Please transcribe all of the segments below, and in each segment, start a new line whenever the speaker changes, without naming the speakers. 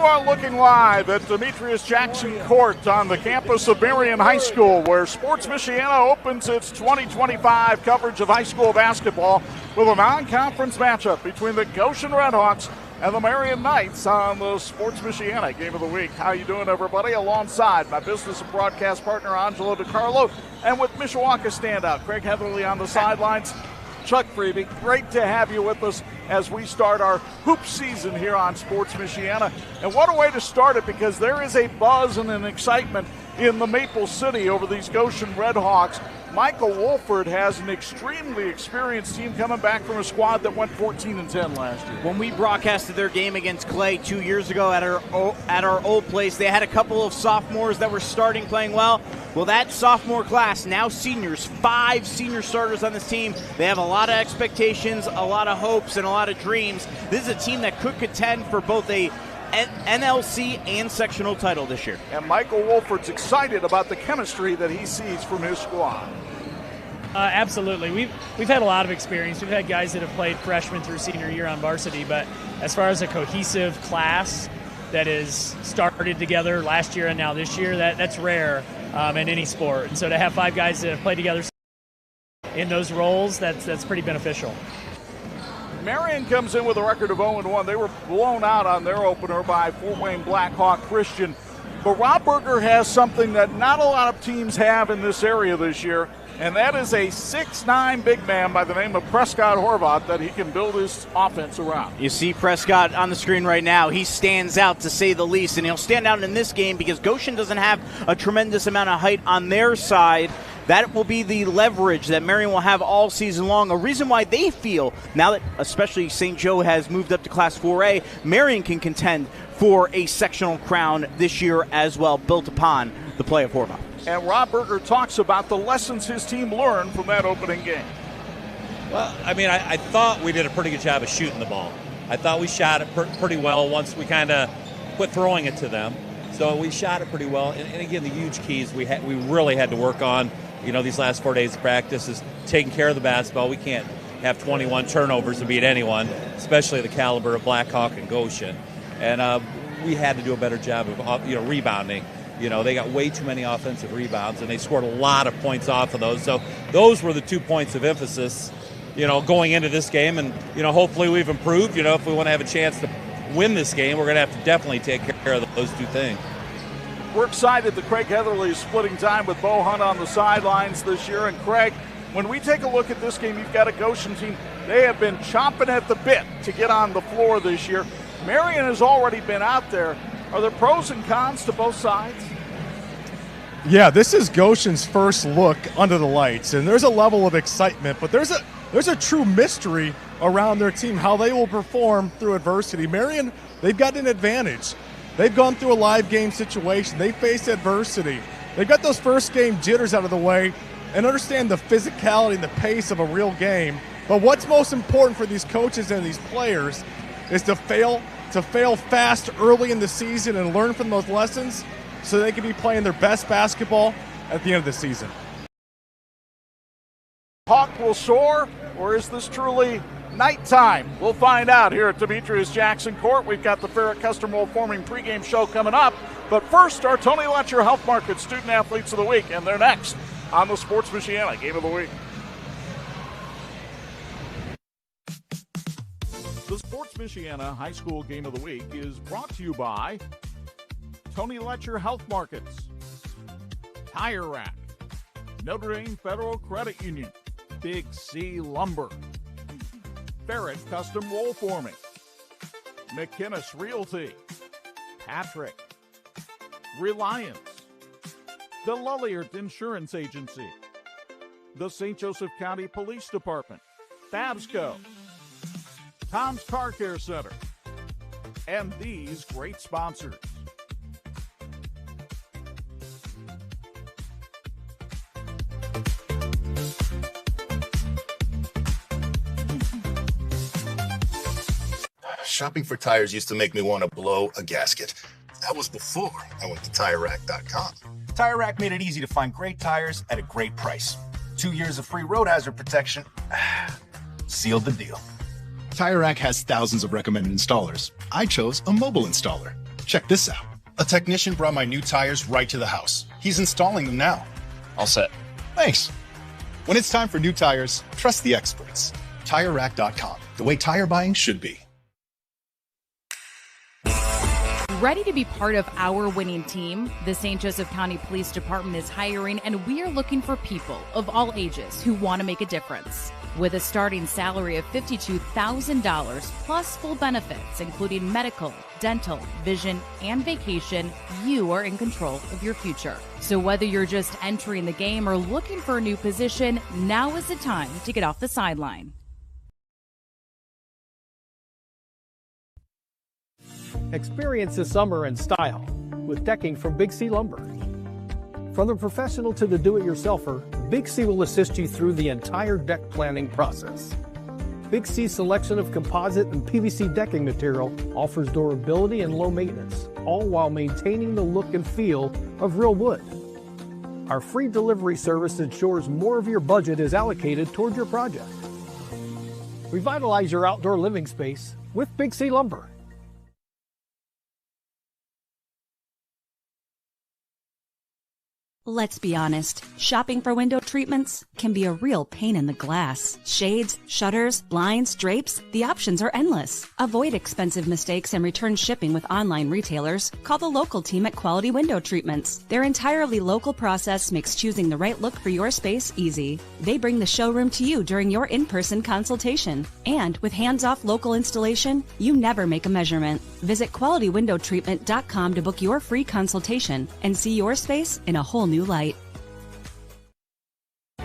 are looking live at Demetrius Jackson Court on the campus of Marian High School, where Sports Michiana opens its 2025 coverage of high school basketball with a non-conference matchup between the Goshen Redhawks and the Marian Knights on the Sports Michiana Game of the Week. How you doing, everybody? Alongside my business and broadcast partner, Angelo Carlo, and with Mishawaka standout Craig Heatherly on the sidelines. Chuck Freeby, great to have you with us as we start our hoop season here on Sports Michiana. And what a way to start it, because there is a buzz and an excitement in the Maple City over these Goshen Redhawks. Michael Wolford has an extremely experienced team coming back from a squad that went 14-10 last year.
When we broadcasted their game against Clay 2 years ago at our old place, they had a couple of sophomores that were starting playing well. Well, that sophomore class, now seniors, 5 senior starters on this team. They have a lot of expectations, a lot of hopes, and a lot of dreams. This is a team that could contend for both a NLC and sectional title this year.
And Michael Wolford's excited about the chemistry that he sees from his squad.
Absolutely. We've had a lot of experience. We've had guys that have played freshman through senior year on varsity, but as far as a cohesive class that is started together last year and now this year, that's rare in any sport. And so to have 5 guys that have played together in those roles, that's pretty beneficial.
Marian comes in with a record of 0-1. They were blown out on their opener by Fort Wayne Blackhawk Christian. But Rob Berger has something that not a lot of teams have in this area this year, and that is a 6'9" big man by the name of Prescott Horvath that he can build his offense around.
You see Prescott on the screen right now. He stands out, to say the least, and he'll stand out in this game because Goshen doesn't have a tremendous amount of height on their side. That will be the leverage that Marian will have all season long. A reason why they feel, now that especially St. Joe has moved up to Class 4A, Marian can contend for a sectional crown this year as well, built upon the play of Horvath.
And Rob Berger talks about the lessons his team learned from that opening game.
Well, I mean, I thought we did a pretty good job of shooting the ball. I thought we shot it pretty well once we kind of quit throwing it to them. So we shot it pretty well. And again, the huge keys we really had to work on, these last 4 days of practice is taking care of the basketball. We can't have 21 turnovers to beat anyone, especially the caliber of Blackhawk and Goshen. And we had to do a better job of rebounding. They got way too many offensive rebounds, and they scored a lot of points off of those. So those were the 2 points of emphasis, going into this game. And, hopefully we've improved. If we want to have a chance to win this game, we're going to have to definitely take care of those 2 things.
We're excited that Craig Heatherly is splitting time with Bo Hunt on the sidelines this year. And Craig, when we take a look at this game, you've got a Goshen team. They have been chomping at the bit to get on the floor this year. Marian has already been out there. Are there pros and cons to both sides?
Yeah, this is Goshen's first look under the lights, and there's a level of excitement, but there's a true mystery around their team, how they will perform through adversity. Marian, they've got an advantage. They've gone through a live game situation. They faced adversity. They've got those first game jitters out of the way and understand the physicality and the pace of a real game. But what's most important for these coaches and these players is to fail fast early in the season and learn from those lessons so they can be playing their best basketball at the end of the season.
Hawk will soar, or is this truly nighttime? We'll find out here at Demetrius Jackson Court. We've got the Ferret Custom Roll Forming pregame show coming up. But first, our Tony Letcher Health Market Student Athletes of the Week, and they're next on the Sports Michiana Game of the Week. The Sports Michiana High School Game of the Week is brought to you by Tony Letcher Health Markets, Tire Rack, Notre Dame Federal Credit Union, Big C Lumber, Ferret Custom Roll Forming, McKinnis Realty, Patrick, Reliance, the Lulliard Insurance Agency, the St. Joseph County Police Department, Babsco, Tom's Car Care Center, and these great sponsors.
Shopping for tires used to make me want to blow a gasket. That was before I went to TireRack.com.
Tire Rack made it easy to find great tires at a great price. 2 years of free road hazard protection. Sealed the deal.
Tire Rack has thousands of recommended installers. I chose a mobile installer. Check this out. A technician brought my new tires right to the house. He's installing them now. All set. Thanks. When it's time for new tires, trust the experts. TireRack.com, the way tire buying should be.
Ready to be part of our winning team? The St. Joseph County Police Department is hiring, and we are looking for people of all ages who want to make a difference. With a starting salary of $52,000 plus full benefits, including medical, dental, vision, and vacation, you are in control of your future. So whether you're just entering the game or looking for a new position, now is the time to get off the sideline.
Experience the summer in style with decking from Big C Lumber. From the professional to the do-it-yourselfer, Big C will assist you through the entire deck planning process. Big C's selection of composite and PVC decking material offers durability and low maintenance, all while maintaining the look and feel of real wood. Our free delivery service ensures more of your budget is allocated toward your project. Revitalize your outdoor living space with Big C Lumber.
Let's be honest, shopping for window treatments can be a real pain in the glass. Shades, shutters, blinds, drapes, the options are endless. Avoid expensive mistakes and return shipping with online retailers. Call the local team at Quality Window Treatments. Their entirely local process makes choosing the right look for your space easy. They bring the showroom to you during your in-person consultation. And with hands-off local installation, you never make a measurement. Visit QualityWindowTreatment.com to book your free consultation and see your space in a whole new light.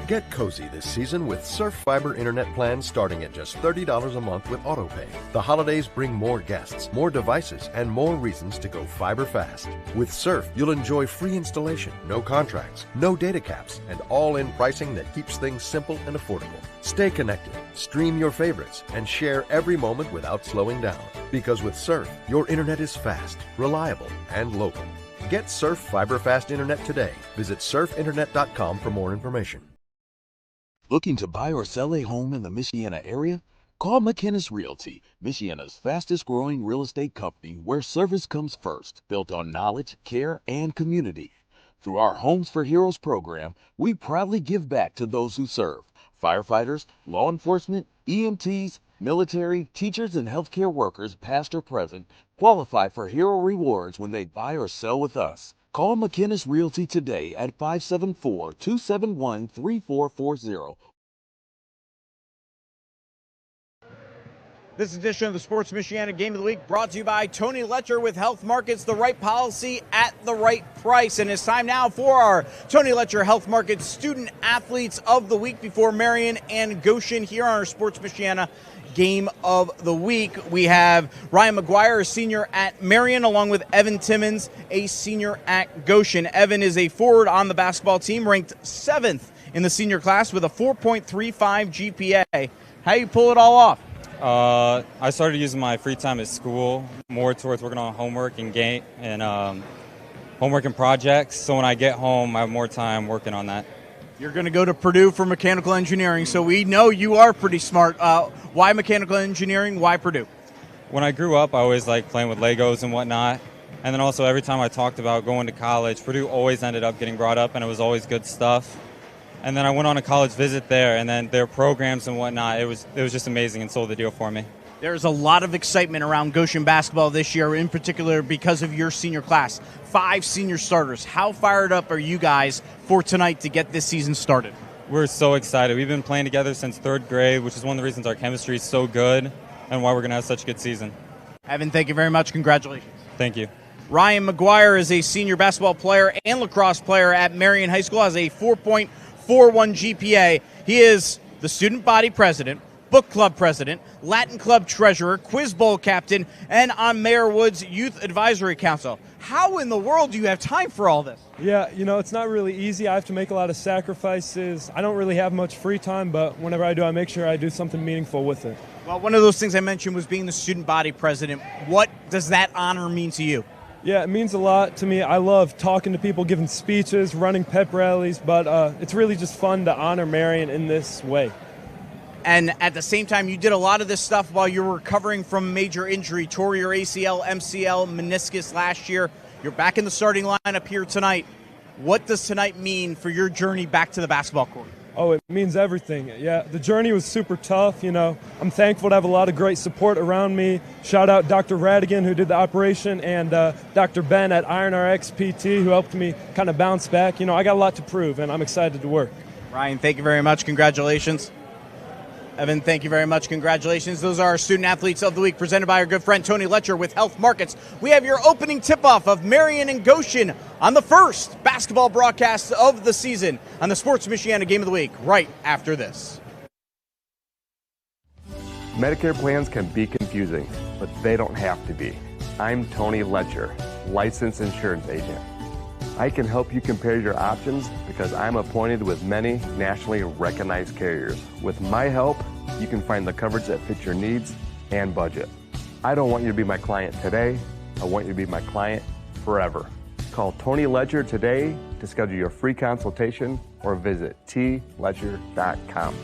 Get cozy this season with Surf Fiber Internet plans starting at just $30 a month with AutoPay. The holidays bring more guests, more devices, and more reasons to go fiber fast. With Surf, you'll enjoy free installation, no contracts, no data caps, and all-in pricing that keeps things simple and affordable. Stay connected, stream your favorites, and share every moment without slowing down. Because with Surf, your internet is fast, reliable, and local. Get Surf Fiber Fast Internet today. Visit surfinternet.com for more information.
Looking to buy or sell a home in the Michiana area? Call McKinnis Realty, Michiana's fastest growing real estate company where service comes first, built on knowledge, care, and community. Through our Homes for Heroes program, we proudly give back to those who serve. Firefighters, law enforcement, EMTs, military, teachers, and healthcare workers, past or present, qualify for hero rewards when they buy or sell with us. Call McKinnis Realty today at 574-271-3440.
This edition of the Sports Michiana Game of the Week brought to you by Tony Letcher with Health Markets, the right policy at the right price. And it's time now for our Tony Letcher Health Markets Student Athletes of the Week before Marian and Goshen here on our Sports Michiana Game of the Week. We have Ryan McGuire, a senior at Marian, along with Evan Timmons, a senior at Goshen. Evan is a forward on the basketball team, ranked 7th in the senior class with a 4.35 GPA. How you pull it all off?
I started using my free time at school more towards working on homework and homework and projects. So when I get home, I have more time working on that.
You're going to go to Purdue for mechanical engineering, so we know you are pretty smart. Why mechanical engineering? Why Purdue?
When I grew up, I always liked playing with Legos and whatnot. And then also every time I talked about going to college, Purdue always ended up getting brought up, and it was always good stuff. And then I went on a college visit there, and then their programs and whatnot, it was just amazing and sold the deal for me.
There's a lot of excitement around Goshen basketball this year, in particular because of your senior class. 5 senior starters. How fired up are you guys for tonight to get this season started?
We're so excited. We've been playing together since 3rd grade, which is one of the reasons our chemistry is so good and why we're going to have such a good season.
Evan, thank you very much. Congratulations.
Thank you.
Ryan McGuire is a senior basketball player and lacrosse player at Marian High School, has a 4.41 GPA. He is the student body president, book club president, Latin club treasurer, quiz bowl captain, and on Mayor Wood's youth advisory council. How in the world do you have time for all this?
Yeah, it's not really easy. I have to make a lot of sacrifices. I don't really have much free time, but whenever I do, I make sure I do something meaningful with it.
Well, one of those things I mentioned was being the student body president. What does that honor mean to you?
Yeah, it means a lot to me. I love talking to people, giving speeches, running pep rallies, but it's really just fun to honor Marian in this way.
And at the same time, you did a lot of this stuff while you were recovering from major injury, tore your ACL, MCL, meniscus last year. You're back in the starting lineup here tonight. What does tonight mean for your journey back to the basketball court?
Oh, it means everything. Yeah, the journey was super tough. I'm thankful to have a lot of great support around me. Shout out Dr. Radigan, who did the operation, and Dr. Ben at Iron RX PT, who helped me kind of bounce back. I got a lot to prove, and I'm excited to work.
Ryan, thank you very much. Congratulations. Evan, thank you very much. Congratulations. Those are our Student Athletes of the Week, presented by our good friend Tony Letcher with Health Markets. We have your opening tip-off of Marian and Goshen on the first basketball broadcast of the season on the Sports Michiana Game of the Week right after this.
Medicare plans can be confusing, but they don't have to be. I'm Tony Letcher, licensed insurance agent. I can help you compare your options because I'm appointed with many nationally recognized carriers. With my help, you can find the coverage that fits your needs and budget. I don't want you to be my client today. I want you to be my client forever. Call Tony Letcher today to schedule your free consultation or visit tletcher.com.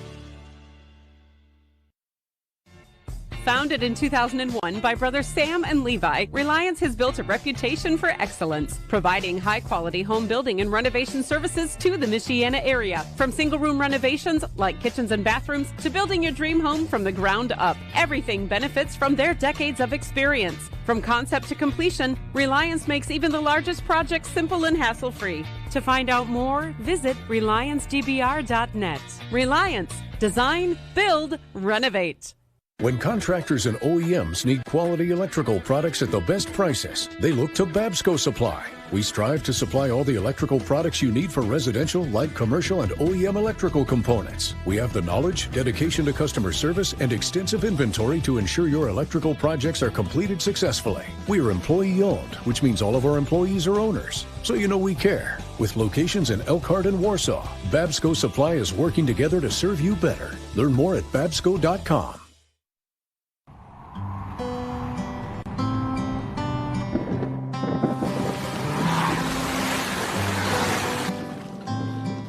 Founded in 2001 by brothers Sam and Levi, Reliance has built a reputation for excellence, providing high-quality home building and renovation services to the Michiana area. From single-room renovations like kitchens and bathrooms to building your dream home from the ground up, everything benefits from their decades of experience. From concept to completion, Reliance makes even the largest projects simple and hassle-free. To find out more, visit RelianceDBR.net. Reliance. Design, build, renovate.
When contractors and OEMs need quality electrical products at the best prices, they look to Babsco Supply. We strive to supply all the electrical products you need for residential, light commercial, and OEM electrical components. We have the knowledge, dedication to customer service, and extensive inventory to ensure your electrical projects are completed successfully. We are employee-owned, which means all of our employees are owners, so you know we care. With locations in Elkhart and Warsaw, Babsco Supply is working together to serve you better. Learn more at babsco.com.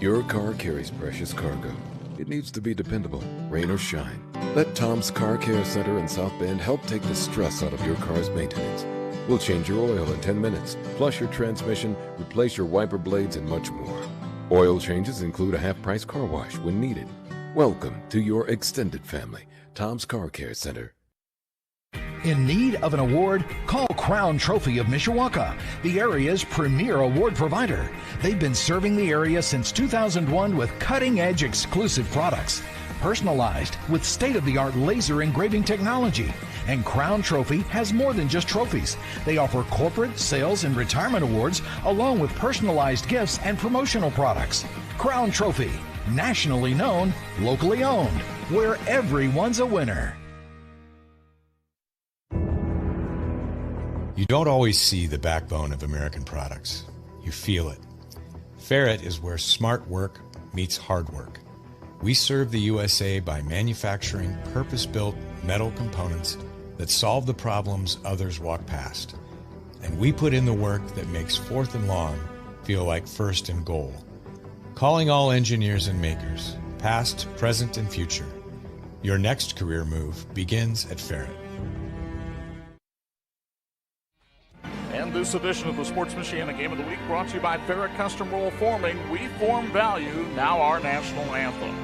Your car carries precious cargo. It needs to be dependable, rain or shine. Let Tom's Car Care Center in South Bend help take the stress out of your car's maintenance. We'll change your oil in 10 minutes, flush your transmission, replace your wiper blades, and much more. Oil changes include a half-price car wash when needed. Welcome to your extended family, Tom's Car Care Center.
In need of an award? Call Crown Trophy of Mishawaka, the area's premier award provider. They've been serving the area since 2001 with cutting-edge exclusive products, personalized with state-of-the-art laser engraving technology. And Crown Trophy has more than just trophies. They offer corporate, sales, and retirement awards, along with personalized gifts and promotional products. Crown Trophy, nationally known, locally owned, where everyone's a winner.
You don't always see the backbone of American products. You feel it. Ferret is where smart work meets hard work. We serve the USA by manufacturing purpose-built metal components that solve the problems others walk past. And we put in the work that makes fourth and long feel like first and goal. Calling all engineers and makers, past, present, and future. Your next career move begins at Ferret.
And this edition of the Sports Michiana Game of the Week brought to you by Ferret Custom Roll Forming. We form value, now our national anthem.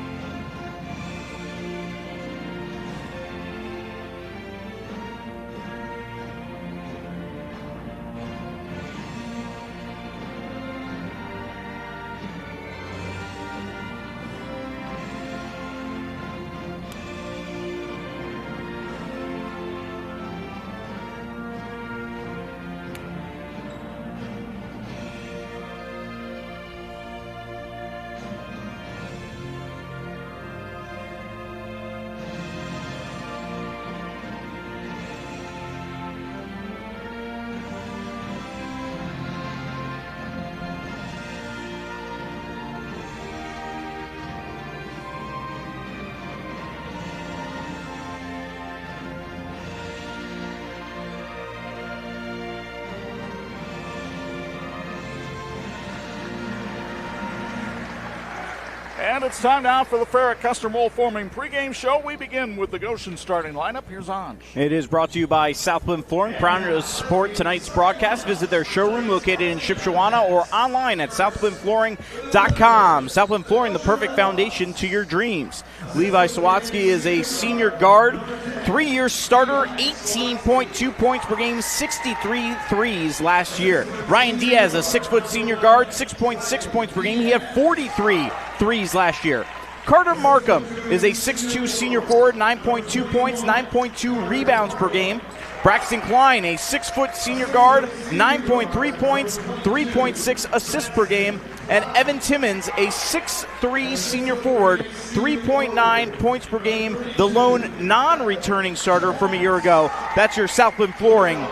And it's time now for the Ferret Custom Roll Forming pregame show. We begin with the Goshen starting lineup. Here's Anj.
It is brought to you by Southwind Flooring. Proud to support tonight's broadcast. Visit their showroom located in Shipshewana or online at southwindflooring.com. Southwind Flooring, the perfect foundation to your dreams. Levi Sawatsky is a senior guard, 3-year starter, 18.2 points per game, 63 threes last year. Ryan Diaz, a 6-foot senior guard, 6.6 points per game. He had 43 threes last year. Carter Markham is a 6'2 senior forward, 9.2 points, 9.2 rebounds per game. Braxton Klein, a 6-foot senior guard, 9.3 points, 3.6 assists per game. And Evan Timmons, a 6'3 senior forward, 3.9 points per game, the lone non-returning starter from a year ago. That's your Southwind Flooring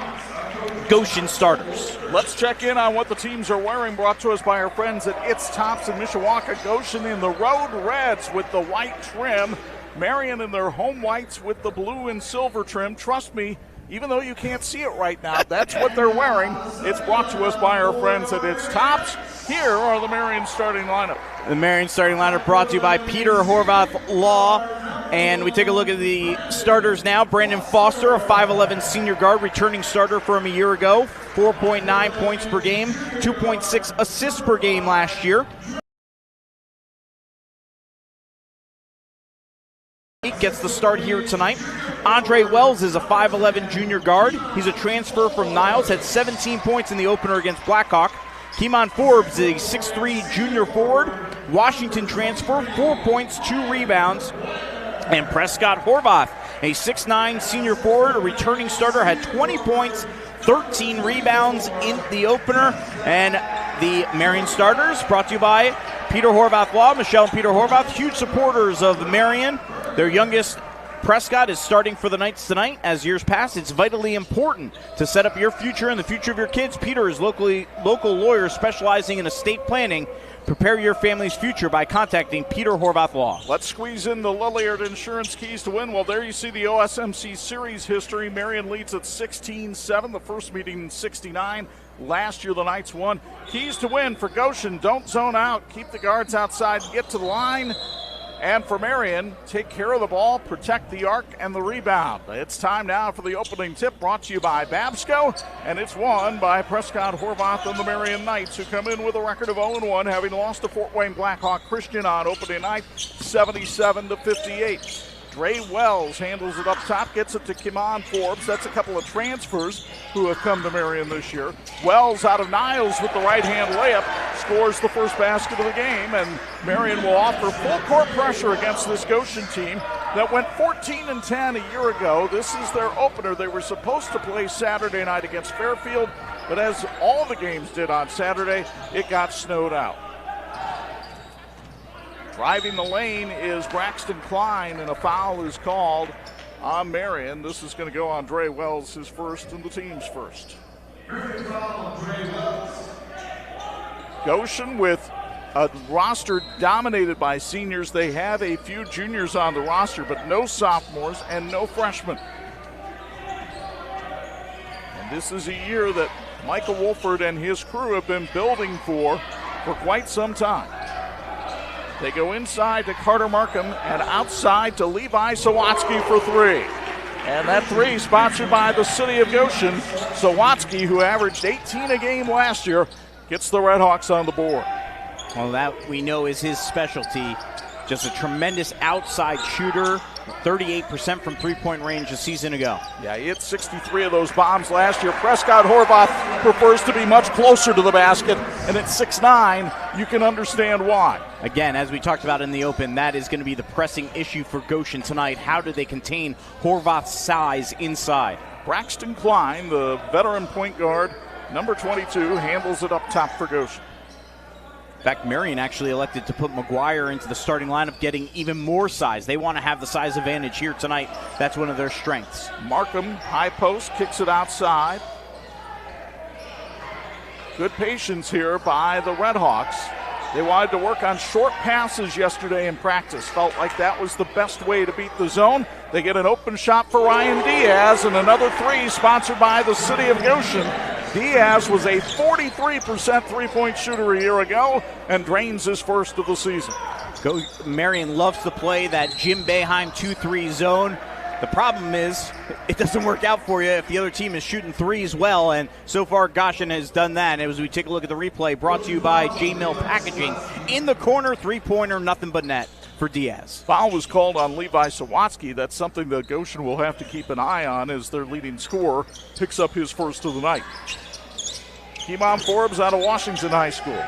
Goshen starters.
Let's check in on what the teams are wearing, brought to us by our friends at It's Tops in Mishawaka. Goshen in the road reds with the white trim. Marian in their home whites with the blue and silver trim. Trust me, even though you can't see it right now, that's what they're wearing. It's brought to us by our friends at It's Tops. Here are the Marian starting lineup.
The Marian starting lineup brought to you by Peter Horvath Law. And we take a look at the starters now. Brandon Foster, a 5'11 senior guard, returning starter from a year ago. 4.9 points per game, 2.6 assists per game last year. Gets the start here tonight. Andre Wells is a 5'11 junior guard. He's a transfer from Niles, had 17 points in the opener against Blackhawk. Keemon Forbes is a 6'3 junior forward. Washington transfer, 4 points, 2 rebounds. And Prescott Horvath, a 6'9 senior forward, a returning starter, had 20 points, 13 rebounds in the opener. And the Marian starters brought to you by Peter Horvath Law. Michelle and Peter Horvath, huge supporters of the Marian. Their youngest, Prescott, is starting for the Knights tonight. As years pass, it's vitally important to set up your future and the future of your kids. Peter is local lawyer specializing in estate planning. Prepare your family's future by contacting Peter Horvath Law.
Let's squeeze in the Lilliard Insurance keys to win. Well, there you see the OSMC Series history. Marian leads at 16-7, the first meeting in 69. Last year, the Knights won. Keys to win for Goshen: don't zone out, keep the guards outside, get to the line. And for Marian, take care of the ball, protect the arc and the rebound. It's time now for the opening tip, brought to you by Babsco, and it's won by Prescott Horvath and the Marian Knights, who come in with a record of 0-1, having lost to Fort Wayne Blackhawk Christian on opening night, 77-58. Dre Wells handles it up top, gets it to Keemon Forbes. That's a couple of transfers who have come to Marian this year. Wells out of Niles with the right-hand layup, scores the first basket of the game, and Marian will offer full court pressure against this Goshen team that went 14-10 a year ago. This is their opener. They were supposed to play Saturday night against Fairfield, but as all the games did on Saturday, it got snowed out. Driving the lane is Braxton Klein, and a foul is called on Marian. This is going to go on Dre Wells, his first and the team's first. Goshen with a roster dominated by seniors. They have a few juniors on the roster, but no sophomores and no freshmen. And this is a year that Michael Wolford and his crew have been building for quite some time. They go inside to Carter Markham and outside to Levi Sawatsky for three. And that three sponsored by the city of Goshen. Sawatsky, who averaged 18 a game last year, gets the Redhawks on the board.
Well, that we know is his specialty. Just a tremendous outside shooter, 38% from three-point range a season ago.
Yeah, he hit 63 of those bombs last year. Prescott Horvath prefers to be much closer to the basket, and at 6'9", you can understand why.
Again, as we talked about in the open, that is going to be the pressing issue for Goshen tonight. How do they contain Horvath's size inside?
Braxton Klein, the veteran point guard, number 22, handles it up top for Goshen.
In fact, Marian actually elected to put McGuire into the starting lineup, getting even more size. They want to have the size advantage here tonight. That's one of their strengths.
Markham, high post, kicks it outside. Good patience here by the Redhawks. They wanted to work on short passes yesterday in practice. Felt like that was the best way to beat the zone. They get an open shot for Ryan Diaz, and another three sponsored by the city of Goshen. Diaz was a 43% three-point shooter a year ago and drains his first of the season.
Marian loves to play that Jim Boeheim 2-3 zone. The problem is it doesn't work out for you if the other team is shooting threes well, and so far Goshen has done that. As we take a look at the replay, brought to you by J-Mill Packaging. In the corner, three-pointer, nothing but net for Diaz.
Foul was called on Levi Sawatsky. That's something that Goshen will have to keep an eye on as their leading scorer picks up his first of the night. Keemon Forbes out of Washington High School.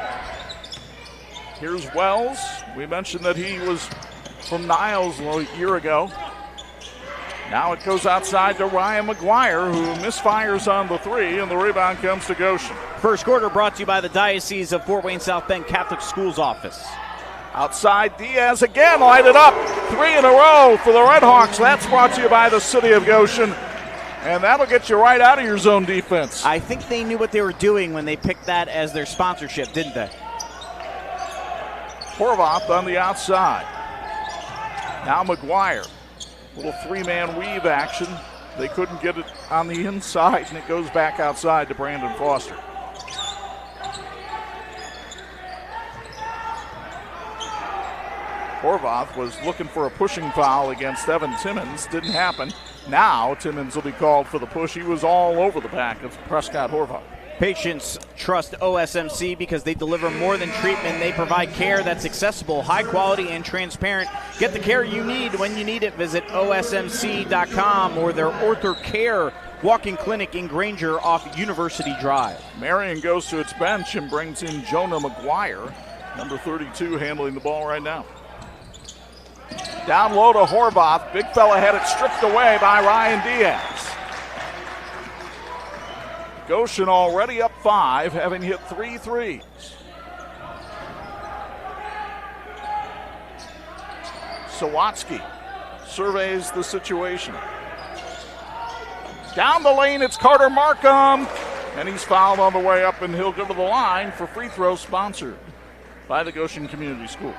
Here's Wells. We mentioned that he was from Niles a year ago. Now it goes outside to Ryan McGuire, who misfires on the three, and the rebound comes to Goshen.
First quarter brought to you by the Diocese of Fort Wayne South Bend Catholic Schools office.
Outside, Diaz again lighted up. 3 in a row for the Redhawks. That's brought to you by the City of Goshen. And that'll get you right out of your zone defense.
I think they knew what they were doing when they picked that as their sponsorship, didn't they?
Horvath on the outside. Now McGuire. Little three-man weave action. They couldn't get it on the inside, and it goes back outside to Brandon Foster. Horvath was looking for a pushing foul against Evan Timmons. Didn't happen. Now Timmons will be called for the push. He was all over the back of Prescott Horvath.
Patients trust OSMC because they deliver more than treatment. They provide care that's accessible, high quality, and transparent. Get the care you need when you need it. Visit OSMC.com or their OrthoCare walk-in clinic in Granger off University Drive.
Marian goes to its bench and brings in Jonah McGuire, number 32, handling the ball right now. Down low to Horvath. Big fella had it stripped away by Ryan Diaz. Goshen already up 5, having hit 3 threes. Sawatsky surveys the situation. Down the lane, it's Carter Markham, and he's fouled on the way up, and he'll go to the line for free throw, sponsored by the Goshen Community Schools.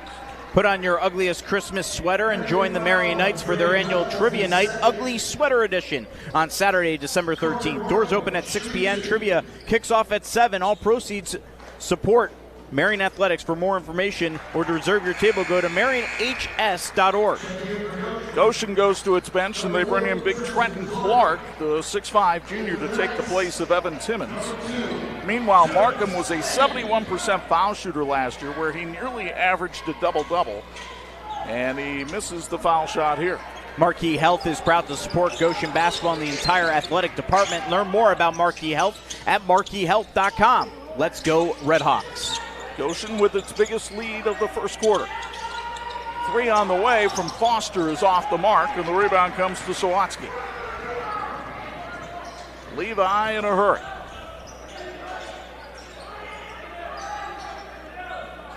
Put on your ugliest Christmas sweater and join the Marian Knights for their annual Trivia Night Ugly Sweater Edition on Saturday, December 13th. Doors open at 6 p.m. Trivia kicks off at 7. All proceeds support Marian Athletics. For more information or to reserve your table, go to marianhs.org.
Goshen goes to its bench, and they bring in big Trenton Clark, the 6'5 junior, to take the place of Evan Timmons. Meanwhile, Markham was a 71% foul shooter last year, where he nearly averaged a double-double, and he misses the foul shot here.
Marquee Health is proud to support Goshen basketball and the entire athletic department. Learn more about Marquee Health at marqueehealth.com. Let's go Redhawks.
Goshen with its biggest lead of the first quarter. 3 on the way from Foster is off the mark, and the rebound comes to Sawatsky. Levi in a hurry.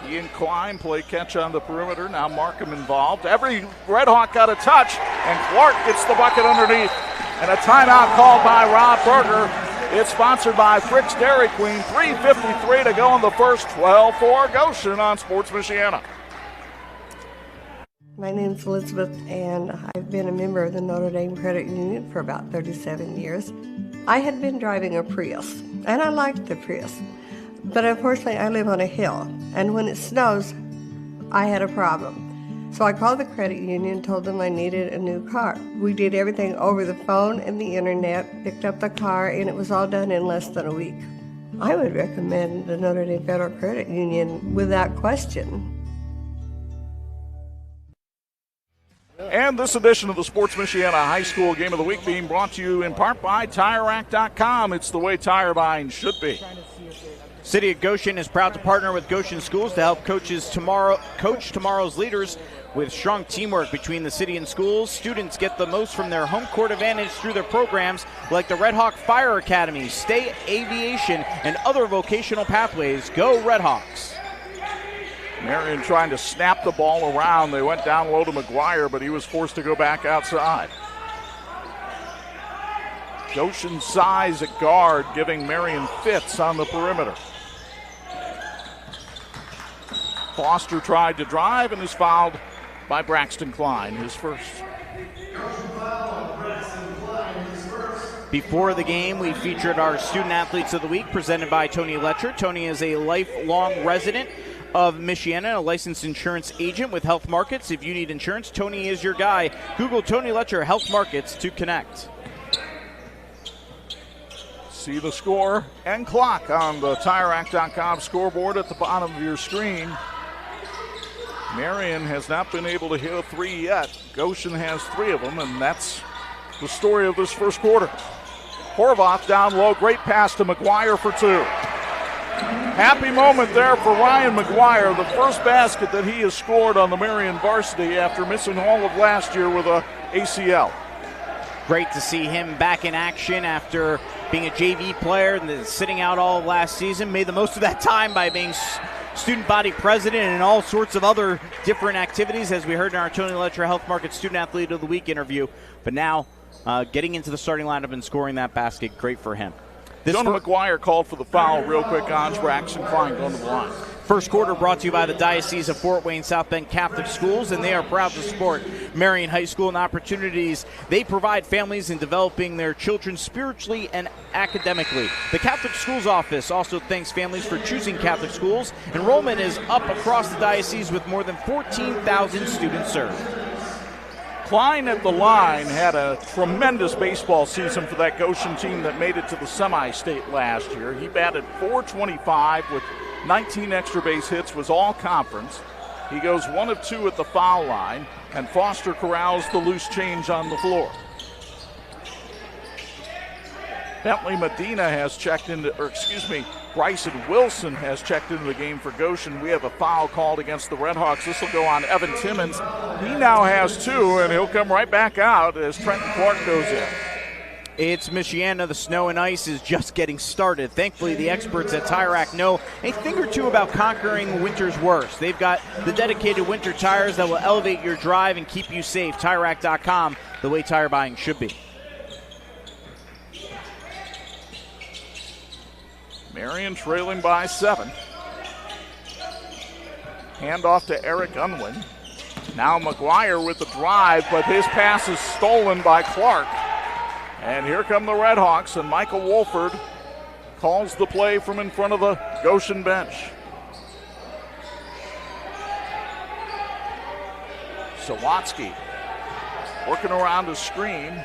He and Klein play catch on the perimeter. Now Markham involved. Every Red Hawk got a touch, and Clark gets the bucket underneath. And a timeout called by Rob Berger. It's sponsored by Frick's Dairy Queen. 3:53 to go in the first. 12-4 Goshen on Sports Michiana.
My name's Elizabeth, and I've been a member of the Notre Dame Credit Union for about 37 years. I had been driving a Prius, and I liked the Prius. But unfortunately, I live on a hill, and when it snows, I had a problem. So I called the credit union, told them I needed a new car. We did everything over the phone and the internet, picked up the car, and it was all done in less than a week. I would recommend the Notre Dame Federal Credit Union without question.
And this edition of the Sports Michiana High School Game of the Week being brought to you in part by TireRack.com. It's the way tire buying should be.
City of Goshen is proud to partner with Goshen Schools to help coach tomorrow's leaders with strong teamwork between the city and schools. Students get the most from their home court advantage through their programs like the Red Hawk Fire Academy, State Aviation, and other vocational pathways. Go Red Hawks.
Marian trying to snap the ball around. They went down low to McGuire, but he was forced to go back outside. Goshen size at guard, giving Marian fits on the perimeter. Foster tried to drive and is fouled by Braxton Klein, his first.
Before the game, we featured our Student Athletes of the Week presented by Tony Letcher. Tony is a lifelong resident of Michiana, a licensed insurance agent with Health Markets. If you need insurance, Tony is your guy. Google Tony Letcher Health Markets to connect.
See the score and clock on the TireRack.com scoreboard at the bottom of your screen. Marian has not been able to hit a three yet. Goshen has 3 of them, and that's the story of this first quarter. Horvath down low, great pass to McGuire for 2. Happy moment there for Ryan McGuire, the first basket that he has scored on the Marian varsity after missing all of last year with a ACL.
Great to see him back in action after being a JV player and then sitting out all of last season. Made the most of that time by being student body president and all sorts of other different activities, as we heard in our Tony Letcher Health Market Student Athlete of the Week interview. But now getting into the starting lineup and scoring that basket, great for him.
Jonah McGuire called for the foul real quick on Braxton Klein going to the line.
First quarter brought to you by the Diocese of Fort Wayne South Bend Catholic Schools, and they are proud to support Marian High School and opportunities they provide families in developing their children spiritually and academically. The Catholic Schools Office also thanks families for choosing Catholic schools. Enrollment is up across the diocese with more than 14,000 students served.
Klein at the line had a tremendous baseball season for that Goshen team that made it to the semi-state last year. He batted .425 with 19 extra base hits, was all conference. He goes 1 of 2 at the foul line, and Foster corrals the loose change on the floor. Bentley Medina has checked into, Bryson Wilson has checked into the game for Goshen. We have a foul called against the Redhawks. This will go on Evan Timmons. He now has 2, and he'll come right back out as Trenton Clark goes in.
It's Michiana. The snow and ice is just getting started. Thankfully, the experts at Tire Rack know a thing or two about conquering winter's worst. They've got the dedicated winter tires that will elevate your drive and keep you safe. TireRack.com, the way tire buying should be.
Marian trailing by 7. Handoff to Eric Unwin. Now McGuire with the drive, but his pass is stolen by Clark. And here come the Redhawks, and Michael Wolford calls the play from in front of the Goshen bench. Sawatsky working around the screen.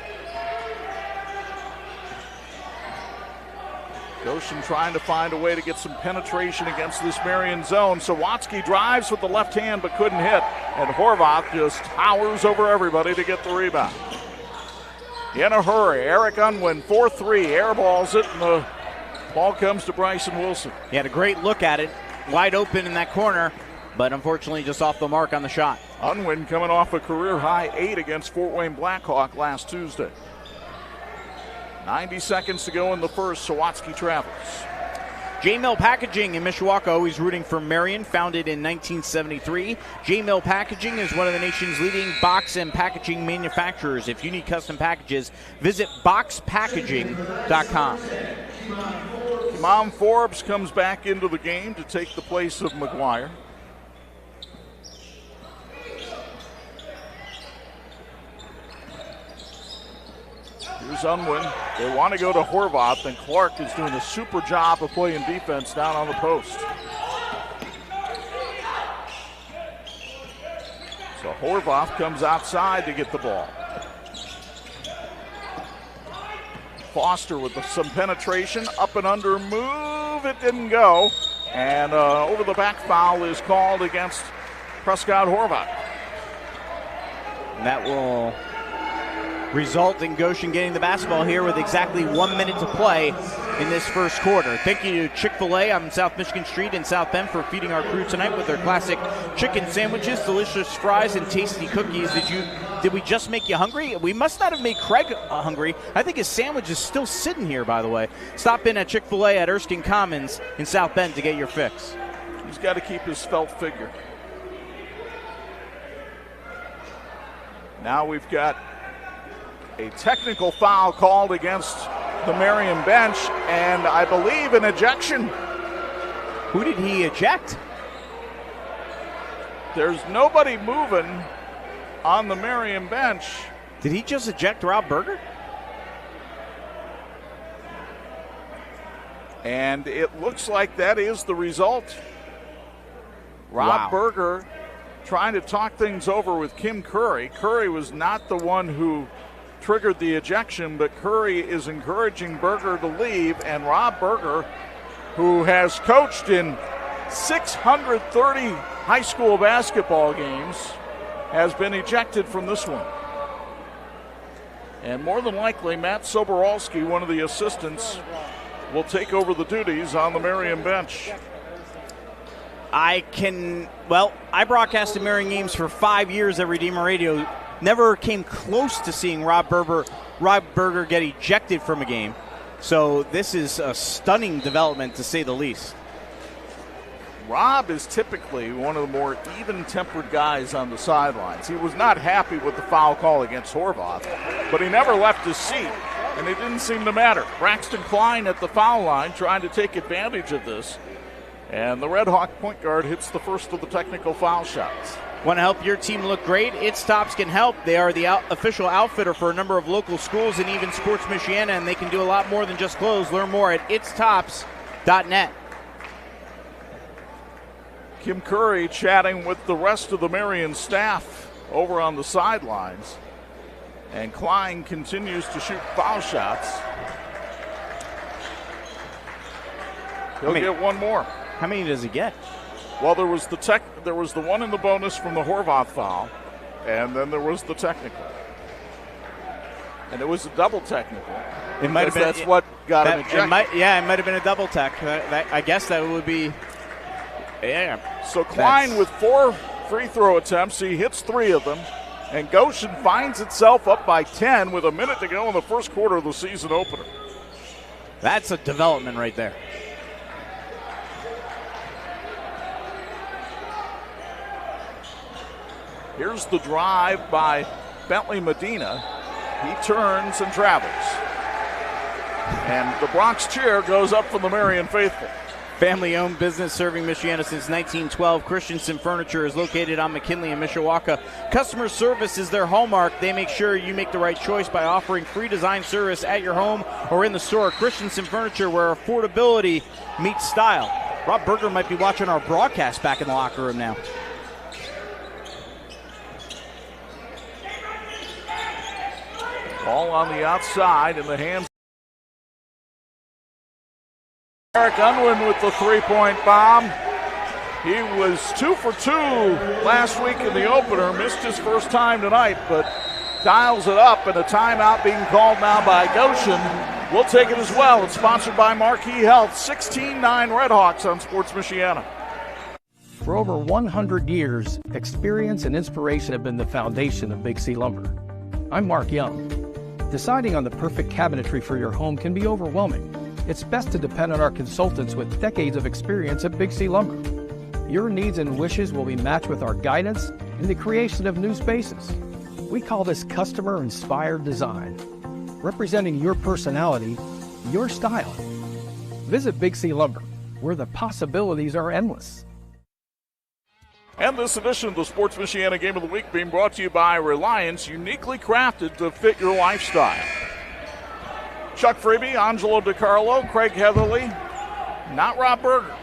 Goshen trying to find a way to get some penetration against this Marian zone. Sawatsky drives with the left hand but couldn't hit. And Horvath just towers over everybody to get the rebound. In a hurry, Eric Unwin, 4-3, airballs it, and the ball comes to Bryson Wilson.
He had a great look at it, wide open in that corner, but unfortunately just off the mark on the shot.
Unwin coming off a career-high 8 against Fort Wayne Blackhawk last Tuesday. 90 seconds to go in the first. Sawatsky travels.
J-Mill Packaging in Mishawaka, always rooting for Marian, founded in 1973. J-Mill Packaging is one of the nation's leading box and packaging manufacturers. If you need custom packages, visit boxpackaging.com.
Mom Forbes comes back into the game to take the place of McGuire. Here's Unwin. They want to go to Horvath, and Clark is doing a super job of playing defense down on the post. So Horvath comes outside to get the ball. Foster with some penetration, up and under move. It didn't go. And over the back foul is called against Prescott Horvath.
And that will result in Goshen getting the basketball here with exactly 1 minute to play in this first quarter. Thank you to Chick-fil-A on South Michigan Street in South Bend for feeding our crew tonight with their classic chicken sandwiches, delicious fries, and tasty cookies. Did we just make you hungry? We must not have made Craig hungry. I think his sandwich is still sitting here, by the way. Stop in at Chick-fil-A at Erskine Commons in South Bend to get your fix.
He's got to keep his felt figure. Now we've got a technical foul called against the Marian bench, and I believe an ejection.
Who did he eject?
There's nobody moving on the Marian bench.
Did he just eject Rob Berger?
And it looks like that is the result. Rob Berger trying to talk things over with Kim Curry. Curry was not the one who triggered the ejection, but Curry is encouraging Berger to leave, and Rob Berger, who has coached in 630 high school basketball games, has been ejected from this one. And more than likely, Matt Soboralski, one of the assistants, will take over the duties on the Marian bench.
I broadcasted Marian games for 5 years at Redeemer Radio. Never came close to seeing Rob Berger get ejected from a game. So this is a stunning development, to say the least.
Rob is typically one of the more even-tempered guys on the sidelines. He was not happy with the foul call against Horvath, but he never left his seat, and it didn't seem to matter. Braxton Klein at the foul line trying to take advantage of this, and the Red Hawk point guard hits the first of the technical foul shots.
Want to help your team look great? It's Tops can help. They are the official outfitter for a number of local schools and even Sports Michiana, and they can do a lot more than just clothes. Learn more at itstops.net.
Kim Curry chatting with the rest of the Marian staff over on the sidelines. And Klein continues to shoot foul shots. He'll get one more.
How many does he get?
Well, there was the one in the bonus from the Horvath foul, and then there was the technical. And it was a double technical.
It might have been.
That's what got him ejected.
It might have been a double tech. I guess that would be. Yeah.
So Klein with 4 free throw attempts. He hits 3 of them. And Goshen finds itself up by 10 with a minute to go in the first quarter of the season opener.
That's a development right there.
Here's the drive by Bentley Medina. He turns and travels. And the Bronx cheer goes up from the Marian faithful.
Family-owned business serving Michiana since 1912. Christensen Furniture is located on McKinley and Mishawaka. Customer service is their hallmark. They make sure you make the right choice by offering free design service at your home or in the store. Christensen Furniture, where affordability meets style. Rob Berger might be watching our broadcast back in the locker room now.
Ball on the outside in the hands. Eric Unwin with the three-point bomb. He was 2 for 2 last week in the opener. Missed his first time tonight, but dials it up, and a timeout being called now by Goshen. We'll take it as well. It's sponsored by Marquee Health. 16-9 Redhawks on Sports Michiana.
For over 100 years, experience and inspiration have been the foundation of Big C Lumber. I'm Mark Young. Deciding on the perfect cabinetry for your home can be overwhelming. It's best to depend on our consultants with decades of experience at Big C Lumber. Your needs and wishes will be matched with our guidance in the creation of new spaces. We call this customer-inspired design, representing your personality, your style. Visit Big C Lumber, where the possibilities are endless.
And this edition of the Sports Michiana Game of the Week being brought to you by Reliance, uniquely crafted to fit your lifestyle. Chuck Freeby, Angelo Carlo, Craig Heatherly, not Rob Berger.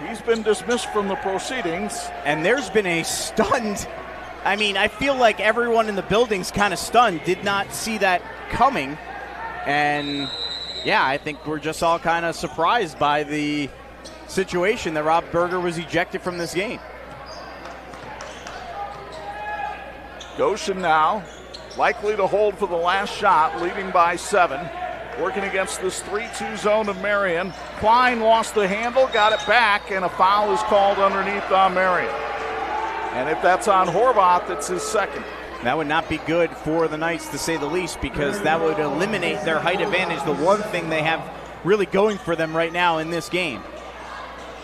He's been dismissed from the proceedings.
And there's been a stunned, I feel like everyone in the building's kind of stunned, did not see that coming. And I think we're just all kind of surprised by the situation that Rob Berger was ejected from this game.
Goshen now likely to hold for the last shot, leading by 7. Working against this 3-2 zone of Marian. Klein lost the handle, got it back, and a foul is called underneath on Marian. And if that's on Horvath, it's his second.
That would not be good for the Knights, to say the least, because that would eliminate their height advantage, the one thing they have really going for them right now in this game.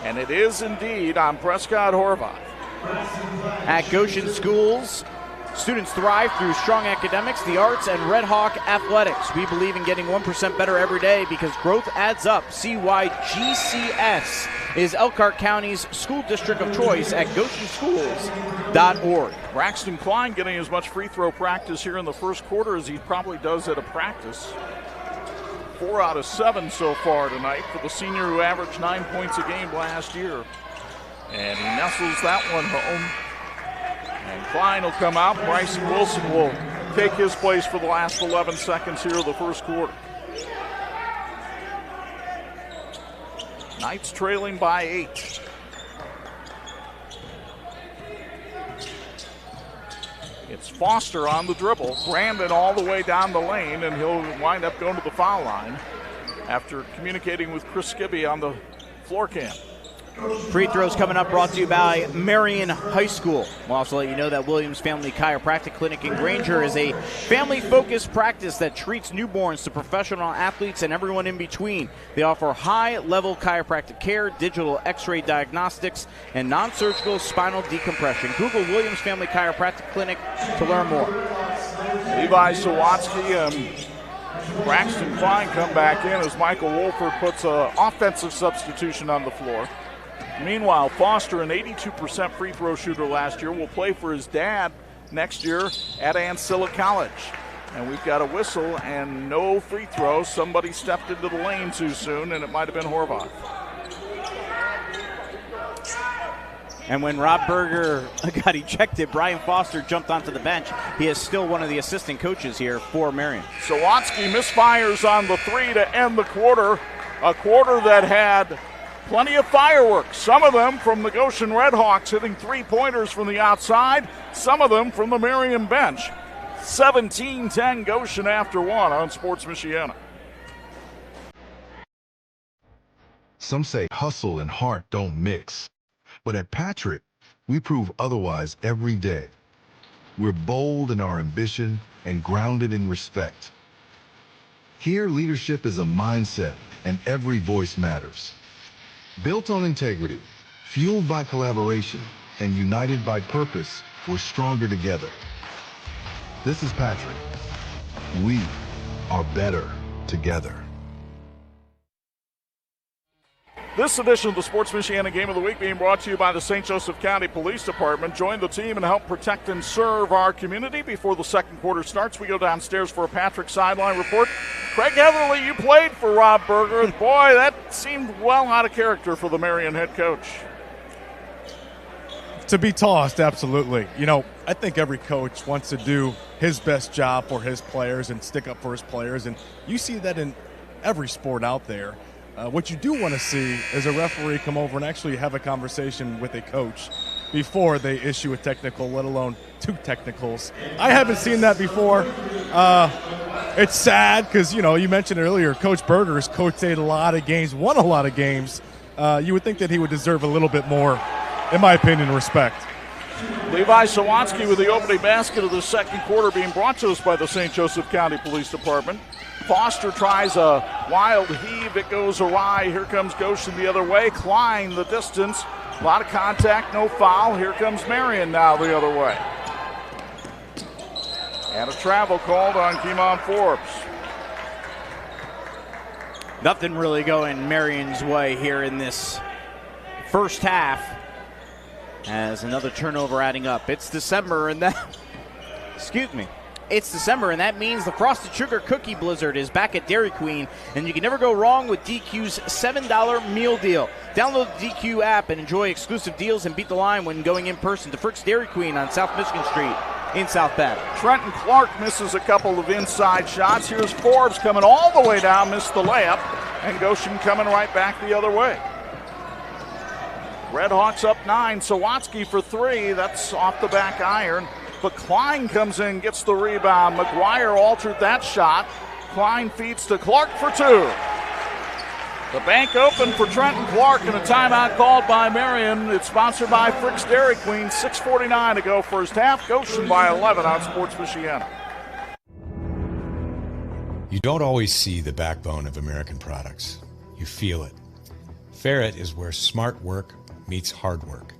And it is indeed on Prescott Horvath.
At Goshen Schools, students thrive through strong academics, the arts, and Red Hawk athletics. We believe in getting 1% better every day because growth adds up. See why GCS is Elkhart County's school district of choice at GoshenSchools.org.
Braxton Klein getting as much free throw practice here in the first quarter as he probably does at a practice. 4 out of 7 so far tonight for the senior who averaged 9 points a game last year. And he nestles that one home. And Klein will come out. Bryson Wilson will take his place for the last 11 seconds here of the first quarter. Knights trailing by 8. It's Foster on the dribble. Brandon all the way down the lane, and he'll wind up going to the foul line after communicating with Chris Skibby on the floor cam.
Free throws coming up, brought to you by Marian High School. We'll also let you know that Williams Family Chiropractic Clinic in Granger is a family-focused practice that treats newborns to professional athletes and everyone in between. They offer high-level chiropractic care, digital x-ray diagnostics, and non-surgical spinal decompression. Google Williams Family Chiropractic Clinic to learn more.
Levi Sawatsky and Braxton Klein come back in as Michael Wolford puts an offensive substitution on the floor. Meanwhile, Foster, an 82% free throw shooter last year, will play for his dad next year at Ancilla College. And we've got a whistle and no free throws. Somebody stepped into the lane too soon, and it might have been Horvath.
And when Rob Berger got ejected, Brian Foster jumped onto the bench. He is still one of the assistant coaches here for Marian.
Sawatsky misfires on the three to end the quarter, a quarter that had plenty of fireworks, some of them from the Goshen Redhawks hitting three-pointers from the outside, some of them from the Marian bench. 17-10 Goshen after one on Sports Michiana.
Some say hustle and heart don't mix. But at Patrick, we prove otherwise every day. We're bold in our ambition and grounded in respect. Here, leadership is a mindset and every voice matters. Built on integrity, fueled by collaboration, and united by purpose, we're stronger together. This is Patrick. We are better together.
This edition of the Sports Michiana Game of the Week being brought to you by the St. Joseph County Police Department. Join the team and help protect and serve our community. Before the second quarter starts, we go downstairs for a Patrick sideline report. Craig Heatherly, you played for Rob Berger. Boy, that seemed well out of character for the Marian head coach.
To be tossed, absolutely. You know, I think every coach wants to do his best job for his players and stick up for his players, and you see that in every sport out there. What you do want to see is a referee come over and actually have a conversation with a coach before they issue a technical, let alone two technicals. I haven't seen that before. It's sad because, you know, you mentioned earlier, Coach Berger has coached a lot of games, won a lot of games. You would think that he would deserve a little bit more, in my opinion, respect.
Levi Sawatsky with the opening basket of the second quarter being brought to us by the St. Joseph County Police Department. Foster tries a wild heave. It goes awry. Here comes Goshen the other way. Klein the distance. A lot of contact, no foul. Here comes Marian now the other way. And a travel called on Keemon Forbes.
Nothing really going Marian's way here in this first half, as another turnover adding up. It's December, and that, It's December, and that means the Frosted Sugar Cookie Blizzard is back at Dairy Queen, and you can never go wrong with DQ's $7 meal deal. Download the DQ app and enjoy exclusive deals and beat the line when going in person to Frick's Dairy Queen on South Michigan Street in South Bend.
Trenton Clark misses a couple of inside shots. Here's Forbes coming all the way down, missed the layup, and Goshen coming right back the other way. Redhawks up 9. Sawatsky for 3. That's off the back iron. But Klein comes in, gets the rebound. McGuire altered that shot. Klein feeds to Clark for 2. The bank open for Trenton Clark and a timeout called by Marian. It's sponsored by Frick's Dairy Queen. 6:49 to go first half. Goshen by 11 on Sports Michiana.
You don't always see the backbone of American products. You feel it. Ferret is where smart work meets hard work.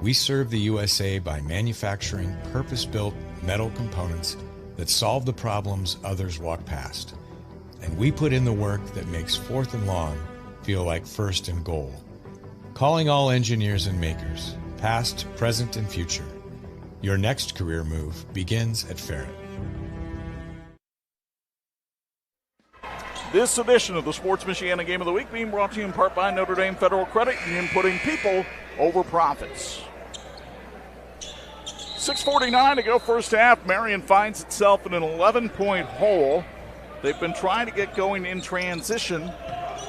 We serve the USA by manufacturing purpose-built metal components that solve the problems others walk past. And we put in the work that makes 4th and Long feel like 1st and Goal. Calling all engineers and makers, past, present, and future. Your next career move begins at Ferret.
This edition of the Sports Michiana Game of the Week being brought to you in part by Notre Dame Federal Credit Union, putting people over profits. 6:49 to go first half. Marian finds itself in an 11-point hole. They've been trying to get going in transition,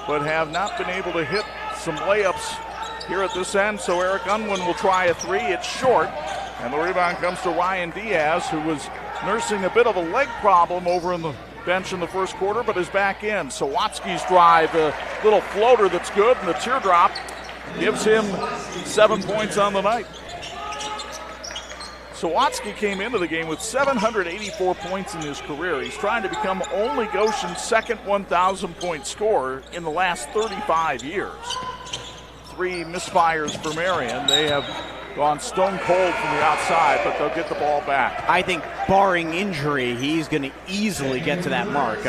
but have not been able to hit some layups here at this end. So Eric Unwin will try a three. It's short, and the rebound comes to Ryan Diaz, who was nursing a bit of a leg problem over in the bench in the first quarter, but is back in. Sawatsky's drive, a little floater that's good, and the teardrop gives him 7 points on the night. Sawatsky came into the game with 784 points in his career. He's trying to become only Goshen's second 1,000-point scorer in the last 35 years. 3 misfires for Marian. They have gone stone cold from the outside, but they'll get the ball back.
I think barring injury, he's going to easily get to that mark.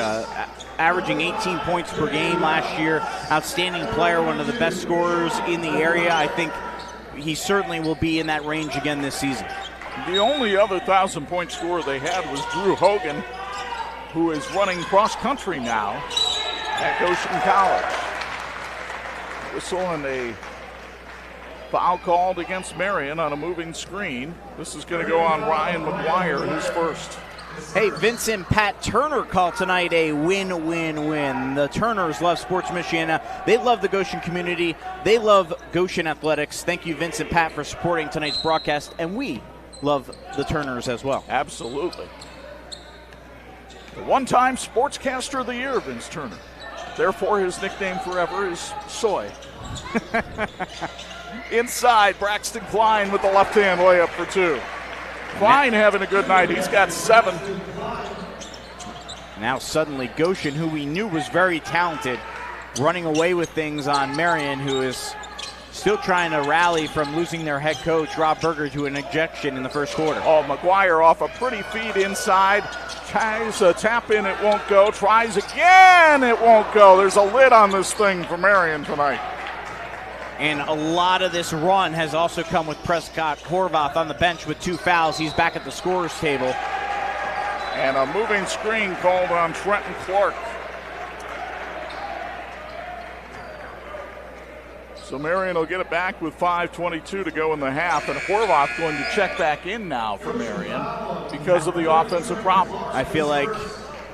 Averaging 18 points per game last year, outstanding player, one of the best scorers in the area. I think he certainly will be in that range again this season.
The only other 1,000-point scorer they had was Drew Hogan, who is running cross-country now at Goshen College. Whistle and a foul called against Marian on a moving screen. This is going to go on Ryan McGuire, his first.
Hey, Vincent Pat Turner called tonight a win-win-win. The Turners love Sports Michiana. They love the Goshen community. They love Goshen athletics. Thank you, Vincent Pat, for supporting tonight's broadcast, and we love the Turners as well.
Absolutely. The one-time Sportscaster of the Year, Vince Turner. Therefore, his nickname forever is Soy. Inside, Braxton Klein with the left-hand layup for 2. Klein having a good night. He's got 7.
Now suddenly Goshen, who we knew was very talented, running away with things on Marian, who is still trying to rally from losing their head coach, Rob Berger, to an ejection in the first quarter.
Oh, McGuire off a pretty feed inside. Tries a tap in, it won't go. Tries again, it won't go. There's a lid on this thing for Marian tonight.
And a lot of this run has also come with Prescott Horvath on the bench with 2 fouls. He's back at the scorer's table.
And a moving screen called on Trenton Clark. So Marian will get it back with 5:22 to go in the half, and Horvath going to check back in now for Marian because of the offensive problem.
I feel like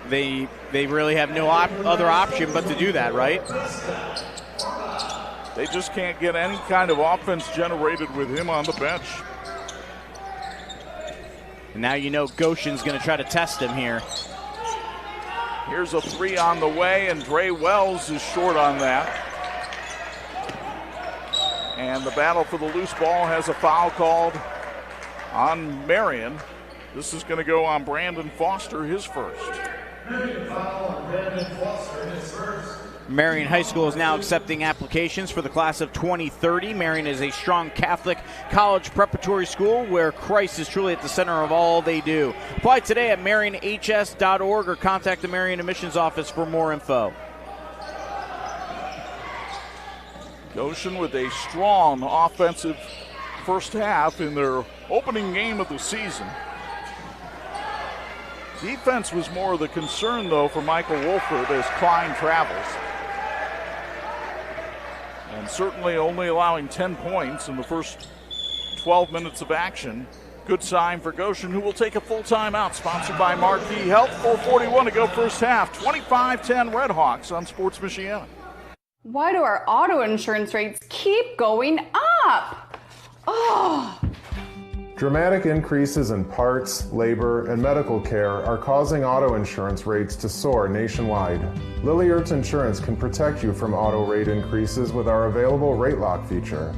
they really have no other option but to do that, right?
They just can't get any kind of offense generated with him on the bench.
And now you know Goshen's going to try to test him here.
Here's a 3 on the way, and Dre Wells is short on that. And the battle for the loose ball has a foul called on Marian. This is going to go on Brandon Foster, his first.
Marian High School is now accepting applications for the class of 2030. Marian is a strong Catholic college preparatory school where Christ is truly at the center of all they do. Apply today at marianhs.org or contact the Marian Admissions Office for more info.
Goshen with a strong offensive first half in their opening game of the season. Defense was more of the concern, though, for Michael Wolford as Klein travels. And certainly only allowing 10 points in the first 12 minutes of action. Good sign for Goshen, who will take a full timeout, sponsored by Marquee Health. 4:41 to go first half. 25-10 Redhawks on Sports Michiana.
Why do our auto insurance rates keep going up? Oh.
Dramatic increases in parts, labor, and medical care are causing auto insurance rates to soar nationwide. Lilliard's Insurance can protect you from auto rate increases with our available rate lock feature.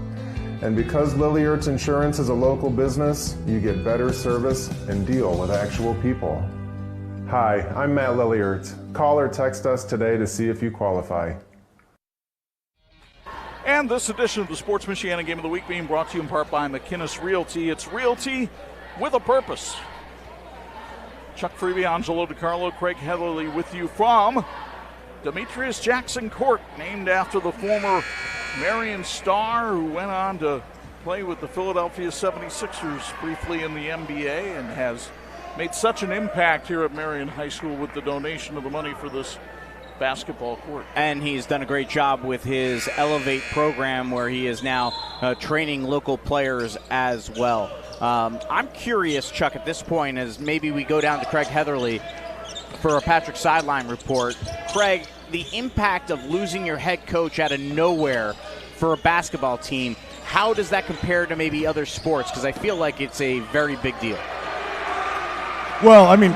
And because Lilliard's Insurance is a local business, you get better service and deal with actual people. Hi, I'm Matt Lilliard. Call or text us today to see if you qualify.
And this edition of the Sports Michiana Game of the Week being brought to you in part by McKinnis Realty. It's realty with a purpose. Chuck Freeby, Angelo, Carlo, Craig Heatherly with you from Demetrius Jackson Court, named after the former Marian star who went on to play with the Philadelphia 76ers briefly in the NBA and has made such an impact here at Marian High School with the donation of the money for this basketball court.
And he's done a great job with his Elevate program, where he is now training local players as well. I'm curious, Chuck, at this point, as maybe we go down to Craig Heatherly for a Patrick Sideline report. Craig, the impact of losing your head coach out of nowhere for a basketball team, how does that compare to maybe other sports? Because I feel like it's a very big deal.
Well, I mean,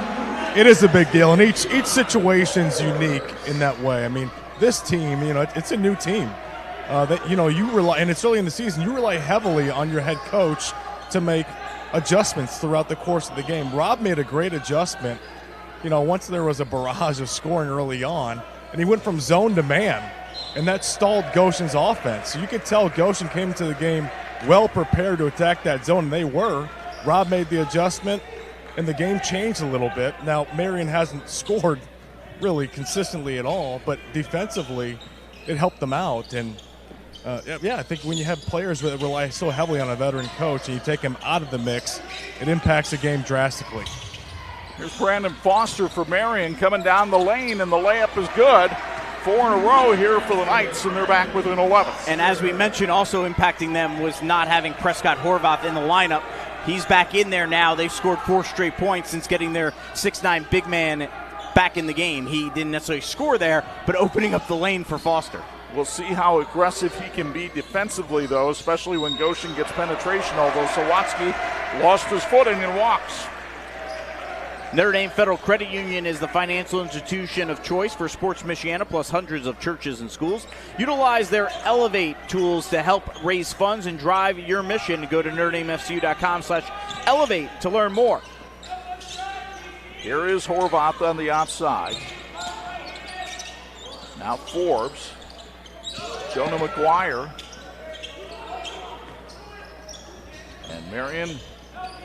it is a big deal, and each situation's unique in that way. I mean, this team, it's a new team. That you rely, and it's early in the season, you rely heavily on your head coach to make adjustments throughout the course of the game. Rob made a great adjustment, once there was a barrage of scoring early on, and he went from zone to man, and that stalled Goshen's offense. So you could tell Goshen came into the game well prepared to attack that zone, and they were. Rob made the adjustment, and the game changed a little bit. Now, Marian hasn't scored really consistently at all, but defensively, it helped them out. And, I think when you have players that rely so heavily on a veteran coach and you take him out of the mix, it impacts the game drastically.
Here's Brandon Foster for Marian coming down the lane, and the layup is good. 4 in a row here for the Knights, and they're back within 11.
And as we mentioned, also impacting them was not having Prescott Horvath in the lineup. He's back in there now. They've scored 4 straight points since getting their 6'9" big man back in the game. He didn't necessarily score there, but opening up the lane for Foster.
We'll see how aggressive he can be defensively, though, especially when Goshen gets penetration, although Sawatsky lost his footing and walks.
Notre Dame Federal Credit Union is the financial institution of choice for Sports Michiana, plus hundreds of churches and schools. Utilize their Elevate tools to help raise funds and drive your mission. Go to NotreDameFCU.com/elevate to learn more.
Here is Horvath on the outside. Now Forbes. Jonah McGuire. And Marian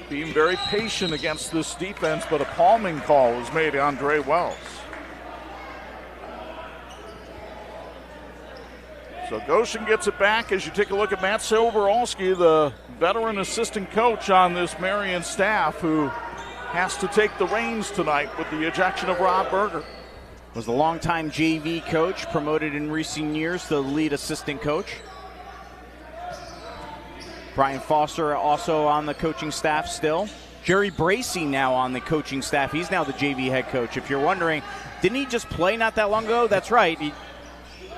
being very patient against this defense, but a palming call was made to Andre Wells. So Goshen gets it back as you take a look at Matt Silveralski, the veteran assistant coach on this Marian staff, who has to take the reins tonight with the ejection of Rob Berger.
Was the longtime JV coach, promoted in recent years to the lead assistant coach. Brian Foster also on the coaching staff still. Jerry Bracey now on the coaching staff. He's now the JV head coach. If you're wondering, didn't he just play not that long ago? That's right.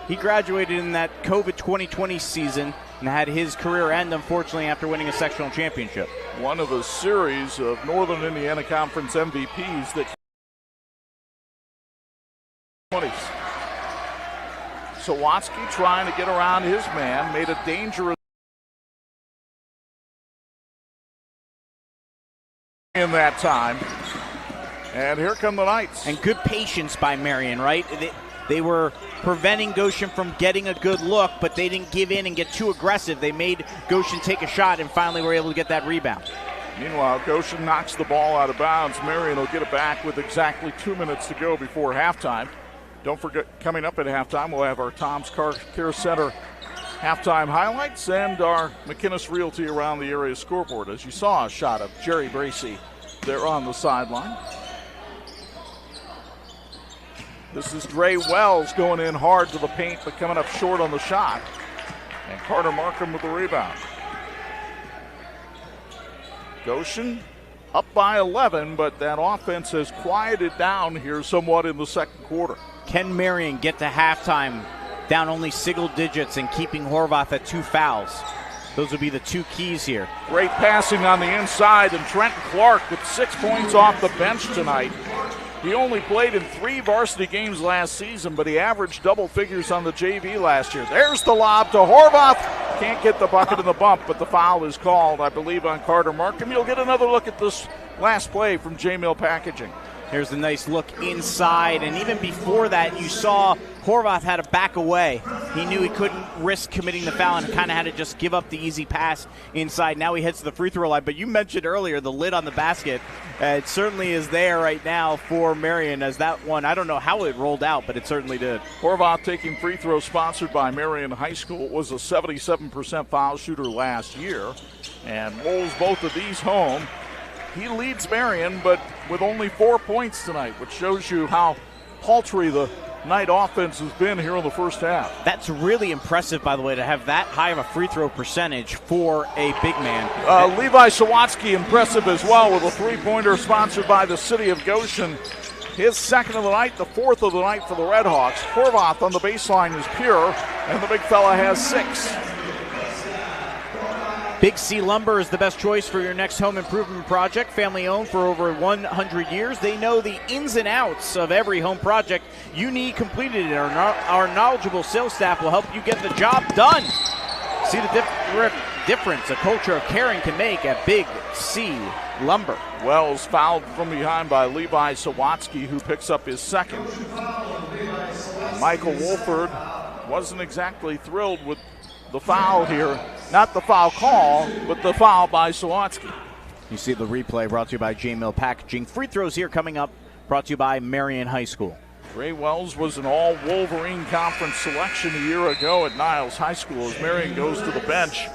He graduated in that COVID 2020 season and had his career end, unfortunately, after winning a sectional championship.
One of a series of Northern Indiana Conference MVPs that 20s. Sawatsky trying to get around his man, made a dangerous in that time. And here come the Knights.
And good patience by Marian, right? They were preventing Goshen from getting a good look, but they didn't give in and get too aggressive. They made Goshen take a shot and finally were able to get that rebound.
Meanwhile, Goshen knocks the ball out of bounds. Marian will get it back with exactly 2 minutes to go before halftime. Don't forget, coming up at halftime, we'll have our Tom's Car Care Center halftime highlights and our McInnes Realty Around the Area scoreboard. As you saw a shot of Jerry Bracey there on the sideline. This is Dre Wells going in hard to the paint, but coming up short on the shot. And Carter Markham with the rebound. Goshen up by 11, but that offense has quieted down here somewhat in the second quarter.
Can Marian get to halftime down only single digits and keeping Horvath at 2 fouls? Those would be the 2 keys here.
Great passing on the inside, and Trenton Clark with 6 points off the bench tonight. He only played in 3 varsity games last season, but he averaged double figures on the JV last year. There's the lob to Horvath. Can't get the bucket and the bump, but the foul is called, I believe, on Carter Markham. You'll get another look at this last play from J-Mill Packaging.
Here's the nice look inside, and even before that, you saw Horvath had to back away. He knew he couldn't risk committing the foul and kind of had to just give up the easy pass inside. Now he heads to the free throw line, but you mentioned earlier the lid on the basket. It certainly is there right now for Marian, as that one, I don't know how it rolled out, but it certainly did.
Horvath taking free throws sponsored by Marian High School. Was a 77% foul shooter last year and rolls both of these home. He leads Marian, but with only 4 points tonight, which shows you how paltry the night offense has been here in the first half.
That's really impressive, by the way, to have that high of a free throw percentage for a big man.
Levi Sawatsky impressive as well with a three-pointer sponsored by the city of Goshen. His second of the night, the fourth of the night for the Redhawks. Horvath on the baseline is pure, and the big fella has 6.
Big C Lumber is the best choice for your next home improvement project. Family owned for over 100 years. They know the ins and outs of every home project you need completed. Our knowledgeable sales staff will help you get the job done. See the difference a culture of caring can make at Big C Lumber.
Wells fouled from behind by Levi Sawatsky, who picks up his second. Michael Wolford wasn't exactly thrilled with the foul here. Not the foul call, but the foul by Sawatsky.
You see the replay brought to you by J-Mill Packaging. Free throws here coming up, brought to you by Marian High School.
Ray Wells was an all-Wolverine conference selection a year ago at Niles High School. As Marian goes to the bench,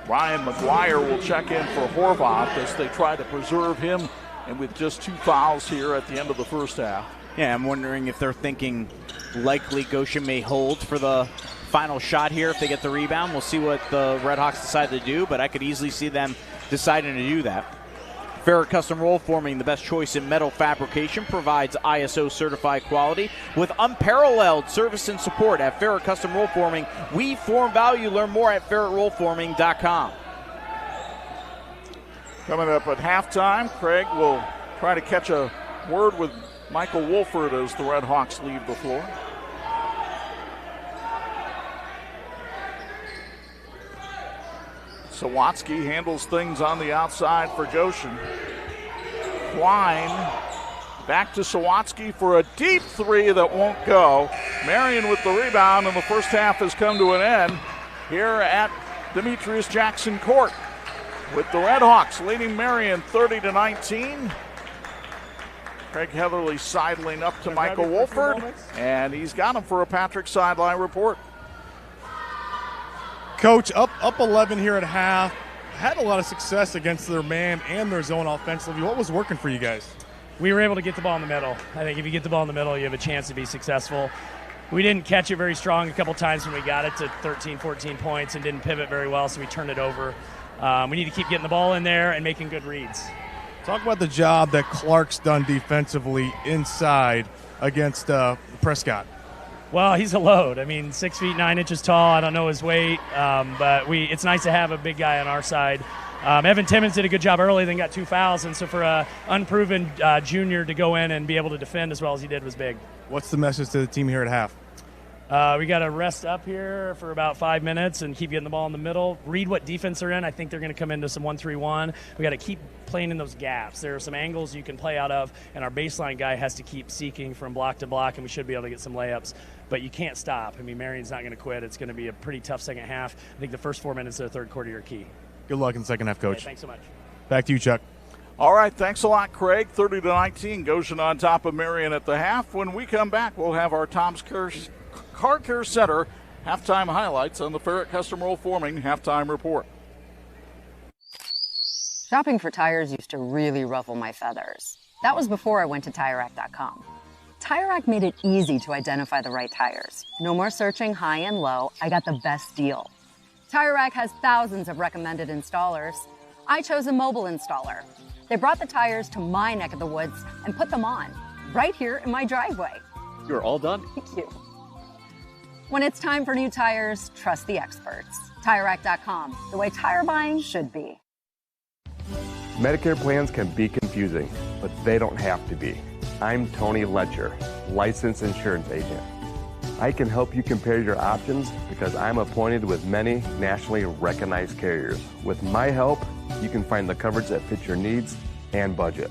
Ryan McGuire will check in for Horvath as they try to preserve him, and with just 2 fouls here at the end of the first half.
Yeah, I'm wondering if they're thinking likely Goshen may hold for the final shot here if they get the rebound. We'll see what the Redhawks decide to do, but I could easily see them deciding to do that. Ferret Custom Roll Forming, the best choice in metal fabrication, provides ISO certified quality with unparalleled service and support at Ferret Custom Roll Forming. We form value. Learn more at ferretrollforming.com.
Coming up at halftime, Craig will try to catch a word with Michael Wolford as the Redhawks leave the floor. Sawatsky handles things on the outside for Goshen. Klein back to Sawatsky for a deep three that won't go. Marian with the rebound, and the first half has come to an end here at Demetrius Jackson Court, with the Redhawks leading Marian 30-19. Craig Heatherly sidling up to Michael Wolford, and he's got him for a Patrick sideline report.
Coach, up 11 here at half. Had a lot of success against their man and their zone offensively. What was working for you guys?
We were able to get the ball in the middle. I think if you get the ball in the middle, you have a chance to be successful. We didn't catch it very strong a couple times when we got it to 13, 14 points and didn't pivot very well, so we turned it over. We need to keep getting the ball in there and making good reads.
Talk about the job that Clark's done defensively inside against Prescott.
Well, he's a load. I mean, 6 feet 9 inches tall. I don't know his weight, but it's nice to have a big guy on our side. Evan Timmons did a good job early, then got 2 fouls, and so for an unproven junior to go in and be able to defend as well as he did was big.
What's the message to the team here at half?
We got to rest up here for about 5 minutes and keep getting the ball in the middle. Read what defense they're in. I think they're going to come into some 1-3-1. We got to keep playing in those gaps. There are some angles you can play out of, and our baseline guy has to keep seeking from block to block, and we should be able to get some layups. But you can't stop. I mean, Marian's not going to quit. It's going to be a pretty tough second half. I think the first 4 minutes of the third quarter are key.
Good luck in the second half, Coach.
Okay, thanks so much.
Back to you, Chuck.
All right, thanks a lot, Craig. 30-19, Goshen on top of Marian at the half. When we come back, we'll have our Tom's Car Care Center halftime highlights on the Ferret Custom Roll Forming halftime report.
Shopping for tires used to really ruffle my feathers. That was before I went to TireRack.com. TireRack made it easy to identify the right tires. No more searching high and low. I got the best deal. TireRack has thousands of recommended installers. I chose a mobile installer. They brought the tires to my neck of the woods and put them on, right here in my driveway.
You're all done?
Thank you. When it's time for new tires, trust the experts. TireRack.com, the way tire buying should be.
Medicare plans can be confusing, but they don't have to be. I'm Tony Ledger, licensed insurance agent. I can help you compare your options because I'm appointed with many nationally recognized carriers. With my help, you can find the coverage that fits your needs and budget.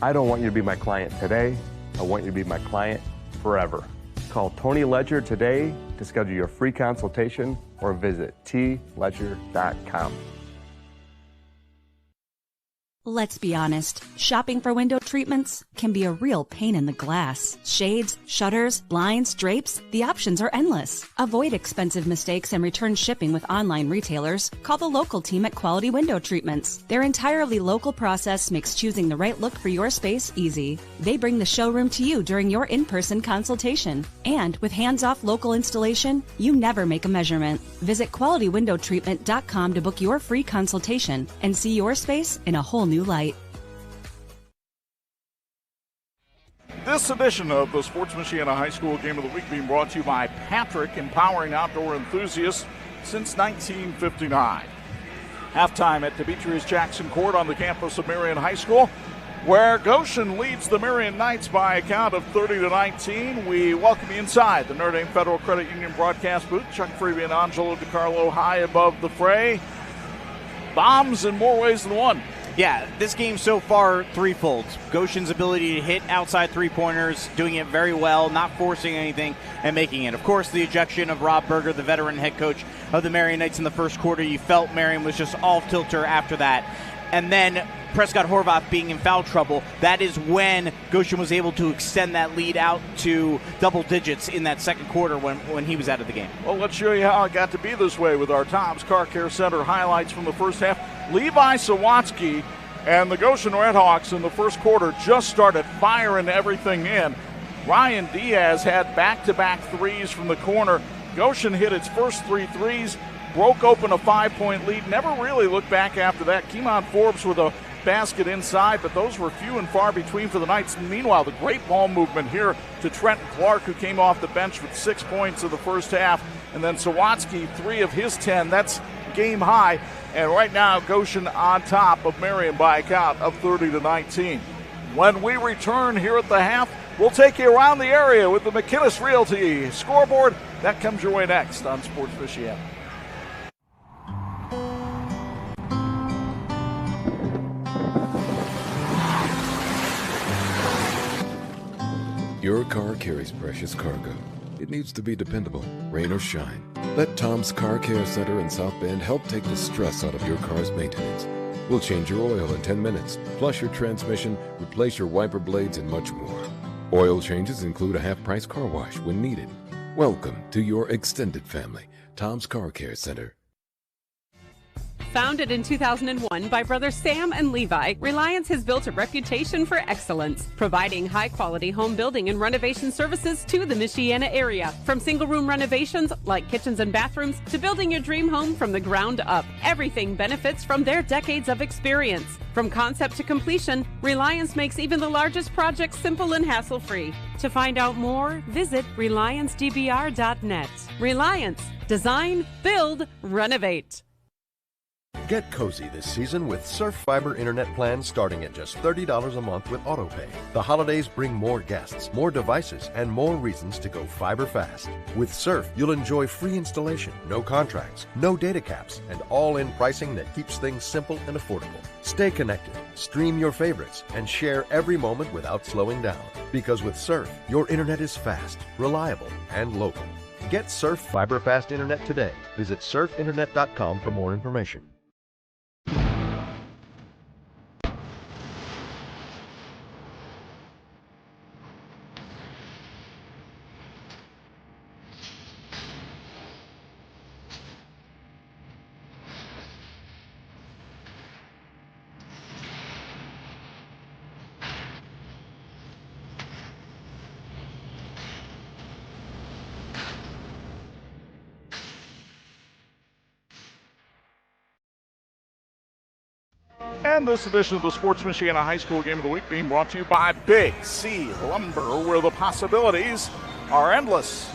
I don't want you to be my client today. I want you to be my client forever. Call Tony Ledger today to schedule your free consultation or visit tledger.com.
Let's be honest, shopping for window treatments can be a real pain in the glass. Shades, shutters, blinds, drapes, the options are endless. Avoid expensive mistakes and return shipping with online retailers. Call the local team at Quality Window Treatments. Their entirely local process makes choosing the right look for your space easy. They bring the showroom to you during your in-person consultation. And with hands-off local installation, you never make a measurement. Visit QualityWindowTreatment.com to book your free consultation and see your space in a whole new light.
This edition of the Sports Michiana High School Game of the Week being brought to you by Patrick, empowering outdoor enthusiasts since 1959. Halftime at Demetrius Jackson Court on the campus of Marian High School, where Goshen leads the Marian Knights by a count of 30-19. We welcome you inside the Notre Dame Federal Credit Union broadcast booth. Chuck Freeby and Angelo Carlo high above the fray. Bombs in more ways than one.
Yeah, this game so far, threefold. Goshen's ability to hit outside three-pointers, doing it very well, not forcing anything, and making it. Of course, the ejection of Rob Berger, the veteran head coach of the Marian Knights in the first quarter. You felt Marian was just off-tilter after that. And then Prescott Horvath being in foul trouble, that is when Goshen was able to extend that lead out to double digits in that second quarter when he was out of the game.
Well, let's show you how it got to be this way with our Tom's Car Care Center highlights from the first half. Levi Sawatsky and the Goshen Redhawks in the first quarter just started firing everything in. Ryan Diaz had back-to-back threes from the corner. Goshen hit its first 3 threes, broke open a 5-point lead, never really looked back after that. Keemon Forbes with a basket inside, but those were few and far between for the Knights. And meanwhile, the great ball movement here to Trenton Clark, who came off the bench with 6 points in the first half. And then Sawatsky, 3 of his 10. That's game high. And right now, Goshen on top of Marian by a count of 30-19. When we return here at the half, we'll take you around the area with the McKinnis Realty scoreboard. That comes your way next on Sports Michiana.
Your car carries precious cargo. It needs to be dependable, rain or shine. Let Tom's Car Care Center in South Bend help take the stress out of your car's maintenance. We'll change your oil in 10 minutes, flush your transmission, replace your wiper blades, and much more. Oil changes include a half-price car wash when needed. Welcome to your extended family, Tom's Car Care Center.
Founded in 2001 by brothers Sam and Levi, Reliance has built a reputation for excellence, providing high-quality home building and renovation services to the Michiana area. From single-room renovations like kitchens and bathrooms to building your dream home from the ground up, everything benefits from their decades of experience. From concept to completion, Reliance makes even the largest projects simple and hassle-free. To find out more, visit RelianceDBR.net. Reliance. Design, build, renovate.
Get cozy this season with Surf Fiber Internet plans starting at just $30 a month with AutoPay. The holidays bring more guests, more devices, and more reasons to go fiber fast. With Surf, you'll enjoy free installation, no contracts, no data caps, and all-in pricing that keeps things simple and affordable. Stay connected, stream your favorites, and share every moment without slowing down. Because with Surf, your internet is fast, reliable, and local. Get Surf Fiber Fast Internet today. Visit surfinternet.com for more information.
And this edition of the Sports Michiana High School Game of the Week being brought to you by Big C Lumber, where the possibilities are endless.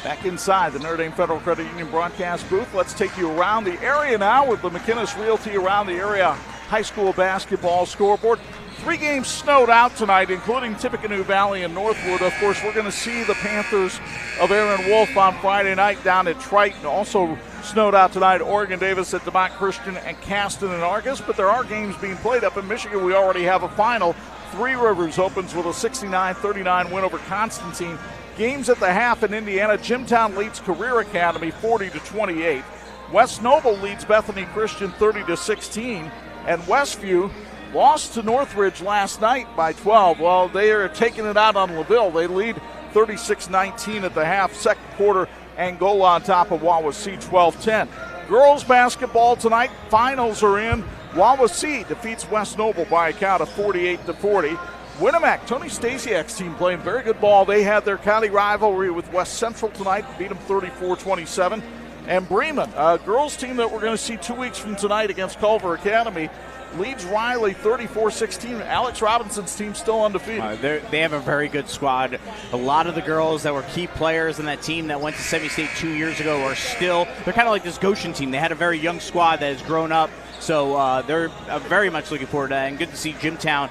Back inside the Notre Dame Federal Credit Union broadcast booth, let's take you around the area now with the McKinnis Realty Around the Area high school basketball scoreboard. 3 games snowed out tonight, including Tippecanoe Valley and Northwood. Of course, we're going to see the Panthers of Aaron Wolf on Friday night down at Triton. Also snowed out tonight, Oregon Davis at DeMont Christian and Caston and Argus. But there are games being played up in Michigan. We already have a final. Three Rivers opens with a 69-39 win over Constantine. Games at the half in Indiana. Jimtown leads Career Academy 40-28. West Noble leads Bethany Christian 30-16. And Westview lost to Northridge last night by 12. Well, they are taking it out on LaVille. They lead 36-19 at the half. Second quarter, Angola on top of Wawasee 12-10. Girls basketball tonight, finals are in. Wawasee defeats West Noble by a count of 48-40. Winnemac, Tony Stasiak's team playing very good ball. They had their county rivalry with West Central tonight, beat them 34-27. And Bremen, a girls team that we're going to see 2 weeks from tonight against Culver Academy, leads Riley 34-16. Alex Robinson's team still undefeated.
They have a very good squad. A lot of the girls that were key players in that team that went to semi-state 2 years ago are still, they're kind of like this Goshen team. They had a very young squad that has grown up. So they're very much looking forward to that. And good to see Jimtown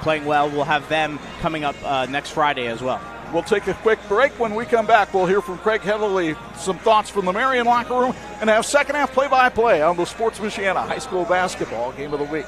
playing well. We'll have them coming up next Friday as well.
We'll take a quick break. When we come back, we'll hear from Craig Heatherly, some thoughts from the Marian locker room, and have second half play-by-play on the Sports Michiana High School Basketball Game of the Week.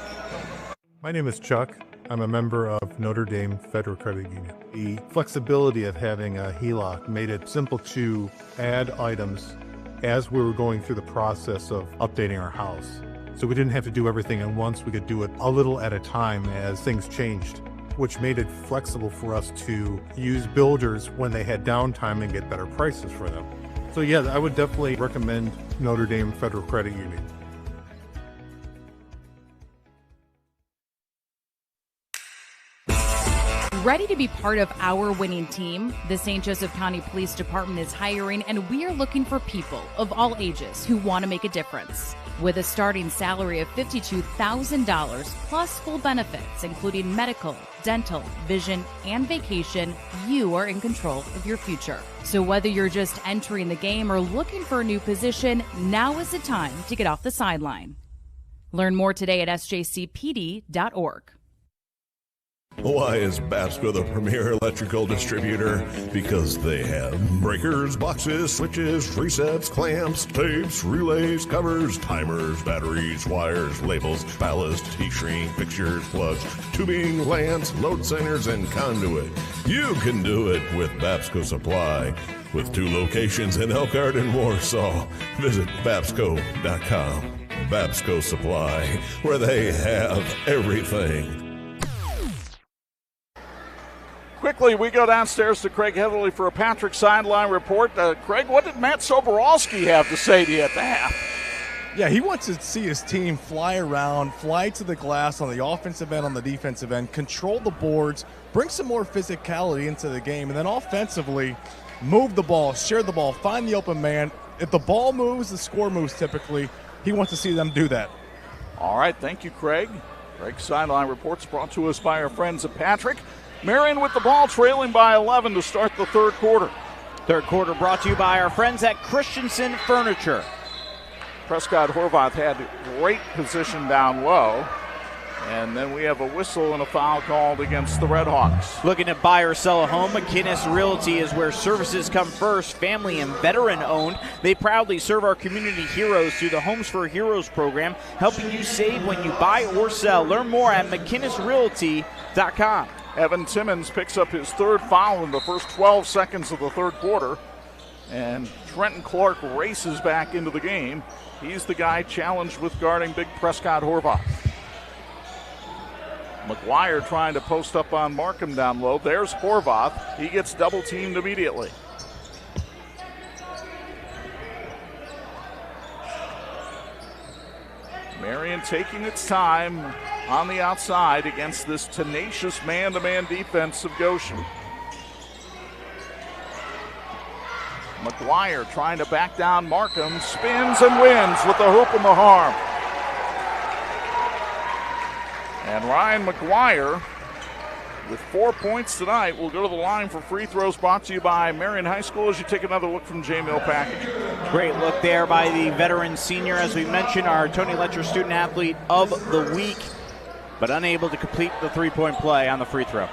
My name is Chuck. I'm a member of Notre Dame Federal Credit Union. The flexibility of having a HELOC made it simple to add items as we were going through the process of updating our house. So we didn't have to do everything at once. We could do it a little at a time as things changed, which made it flexible for us to use builders when they had downtime and get better prices for them. So yeah, I would definitely recommend Notre Dame Federal Credit Union.
Ready to be part of our winning team? The St. Joseph County Police Department is hiring, and we are looking for people of all ages who want to make a difference. With a starting salary of $52,000 plus full benefits, including medical, dental, vision, and vacation, you are in control of your future. So whether you're just entering the game or looking for a new position, now is the time to get off the sideline. Learn more today at sjcpd.org.
Why is Babsco the premier electrical distributor? Because they have breakers, boxes, switches, resets, clamps, tapes, relays, covers, timers, batteries, wires, labels, ballast, T-string, fixtures, plugs, tubing, lamps, load centers, and conduit. You can do it with Babsco Supply. With 2 locations in Elkhart and Warsaw. Visit Babsco.com. Babsco Supply, where they have everything.
Quickly, we go downstairs to Craig Heatherly for a Patrick sideline report. Craig, what did Matt Soborowski have to say to you at the half?
Yeah, he wants to see his team fly around, fly to the glass on the offensive end, on the defensive end, control the boards, bring some more physicality into the game, and then offensively move the ball, share the ball, find the open man. If the ball moves, the score moves typically. He wants to see them do that.
All right, thank you, Craig. Craig's sideline reports brought to us by our friends at Patrick. Marian with the ball, trailing by 11 to start the third quarter.
Third quarter brought to you by our friends at Christensen Furniture.
Prescott Horvath had great position down low. And then we have a whistle and a foul called against the Redhawks.
Looking to buy or sell a home, McInnes Realty is where services come first. Family and veteran owned. They proudly serve our community heroes through the Homes for Heroes program, helping you save when you buy or sell. Learn more at McInnesRealty.com.
Evan Timmons picks up his third foul in the first 12 seconds of the third quarter. And Trenton Clark races back into the game. He's the guy challenged with guarding big Prescott Horvath. McGuire trying to post up on Markham down low. There's Horvath. He gets double teamed immediately. Marian taking its time on the outside against this tenacious man-to-man defense of Goshen. McGuire trying to back down Markham, spins and wins with the hoop and the harm. And Ryan McGuire, with 4 points tonight, will go to the line for free throws, brought to you by Marian High School as you take another look from J-Mill Packaging.
Great look there by the veteran senior. As we mentioned, our Tony Letcher Student Athlete of the Week, but unable to complete the three-point play on the free throw.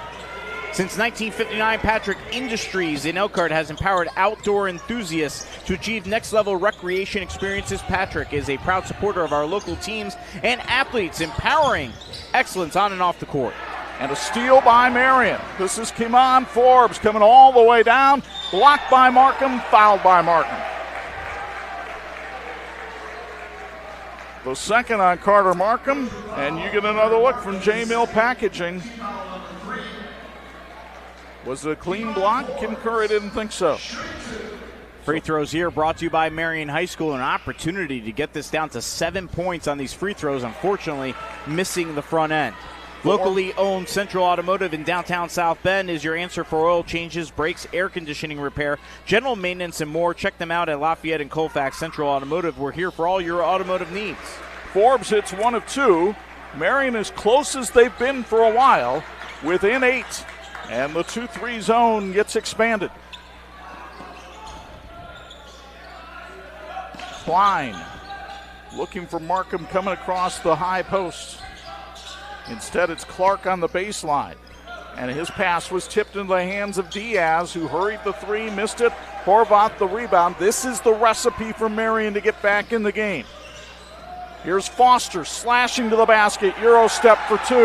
Since 1959, Patrick Industries in Elkhart has empowered outdoor enthusiasts to achieve next-level recreation experiences. Patrick is a proud supporter of our local teams and athletes, empowering excellence on and off the court.
And a steal by Marian. This is Kimon Forbes coming all the way down. Blocked by Markham, fouled by Markham. The second on Carter Markham, and you get another look from J-Mill Packaging. Was it a clean block? Kim Curry didn't think so.
Free throws here brought to you by Marian High School. An opportunity to get this down to 7 points on these free throws, unfortunately missing the front end. Locally owned Central Automotive in downtown South Bend is your answer for oil changes, brakes, air conditioning repair, general maintenance, and more. Check them out at Lafayette and Colfax. Central Automotive, we're here for all your automotive needs.
Forbes hits 1 of 2. Marian as close as they've been for a while, within 8. And the 2-3 zone gets expanded. Klein looking for Markham coming across the high post. Instead, it's Clark on the baseline. And his pass was tipped into the hands of Diaz, who hurried the 3, missed it. Horvath the rebound. This is the recipe for Marian to get back in the game. Here's Foster slashing to the basket. Euro step for 2.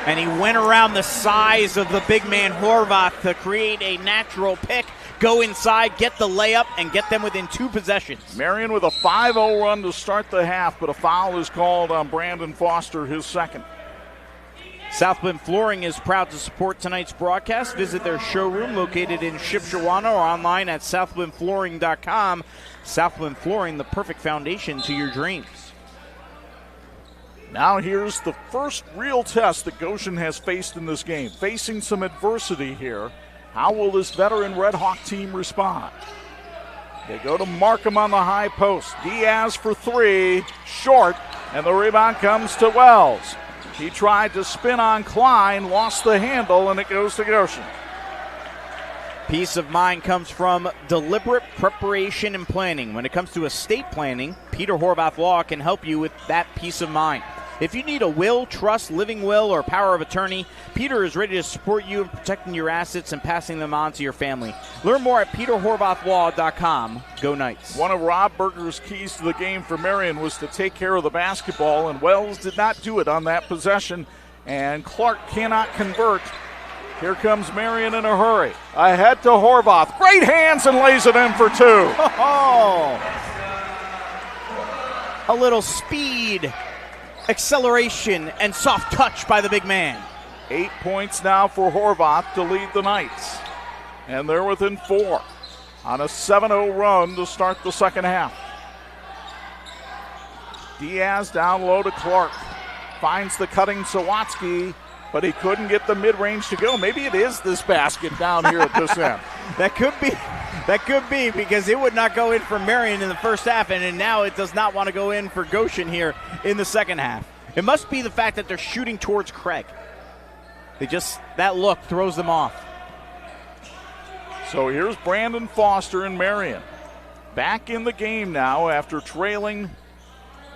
And he went around the size of the big man Horvath to create a natural pick. Go inside, get the layup, and get them within 2 possessions.
Marian with a 5-0 run to start the half, but a foul is called on Brandon Foster, his second.
South Bend Flooring is proud to support tonight's broadcast. Visit their showroom located in Shipshewana or online at southbendflooring.com. South Bend Flooring, the perfect foundation to your dreams.
Now here's the first real test that Goshen has faced in this game. Facing some adversity here. How will this veteran Red Hawk team respond? They go to Markham on the high post. Diaz for 3, short, and the rebound comes to Wells. He tried to spin on Klein, lost the handle, and it goes to Goshen.
Peace of mind comes from deliberate preparation and planning. When it comes to estate planning, Peter Horvath Law can help you with that peace of mind. If you need a will, trust, living will, or power of attorney, Peter is ready to support you in protecting your assets and passing them on to your family. Learn more at peterhorvathlaw.com. Go Knights.
One of Rob Berger's keys to the game for Marian was to take care of the basketball, and Wells did not do it on that possession, and Clark cannot convert. Here comes Marian in a hurry. Ahead to Horvath. Great hands and lays it in for 2.
Oh! A little speed, acceleration, and soft touch by the big man.
8 points now for Horvath to lead the Knights. And they're within 4 on a 7-0 run to start the second half. Diaz down low to Clark. Finds the cutting Sawatsky, but he couldn't get the mid-range to go. Maybe it is this basket down here at this end.
That could be because it would not go in for Marian in the first half, and now it does not want to go in for Goshen here in the second half. It must be the fact that they're shooting towards Craig. That look throws them off.
So here's Brandon Foster and Marian. Back in the game now after trailing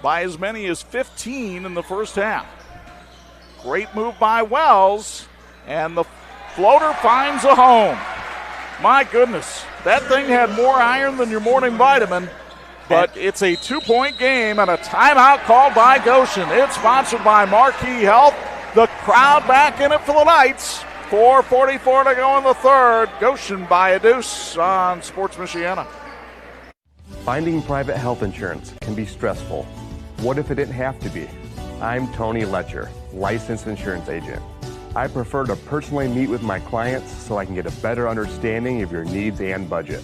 by as many as 15 in the first half. Great move by Wells, and the floater finds a home. My goodness, that thing had more iron than your morning vitamin, but it's a 2-point game and a timeout called by Goshen. It's sponsored by Marquee Health. The crowd back in it for the Knights. 4:44 to go in the third. Goshen by a deuce on Sports Michiana.
Finding private health insurance can be stressful. What if it didn't have to be? I'm Tony Letcher, licensed insurance agent. I prefer to personally meet with my clients so I can get a better understanding of your needs and budget.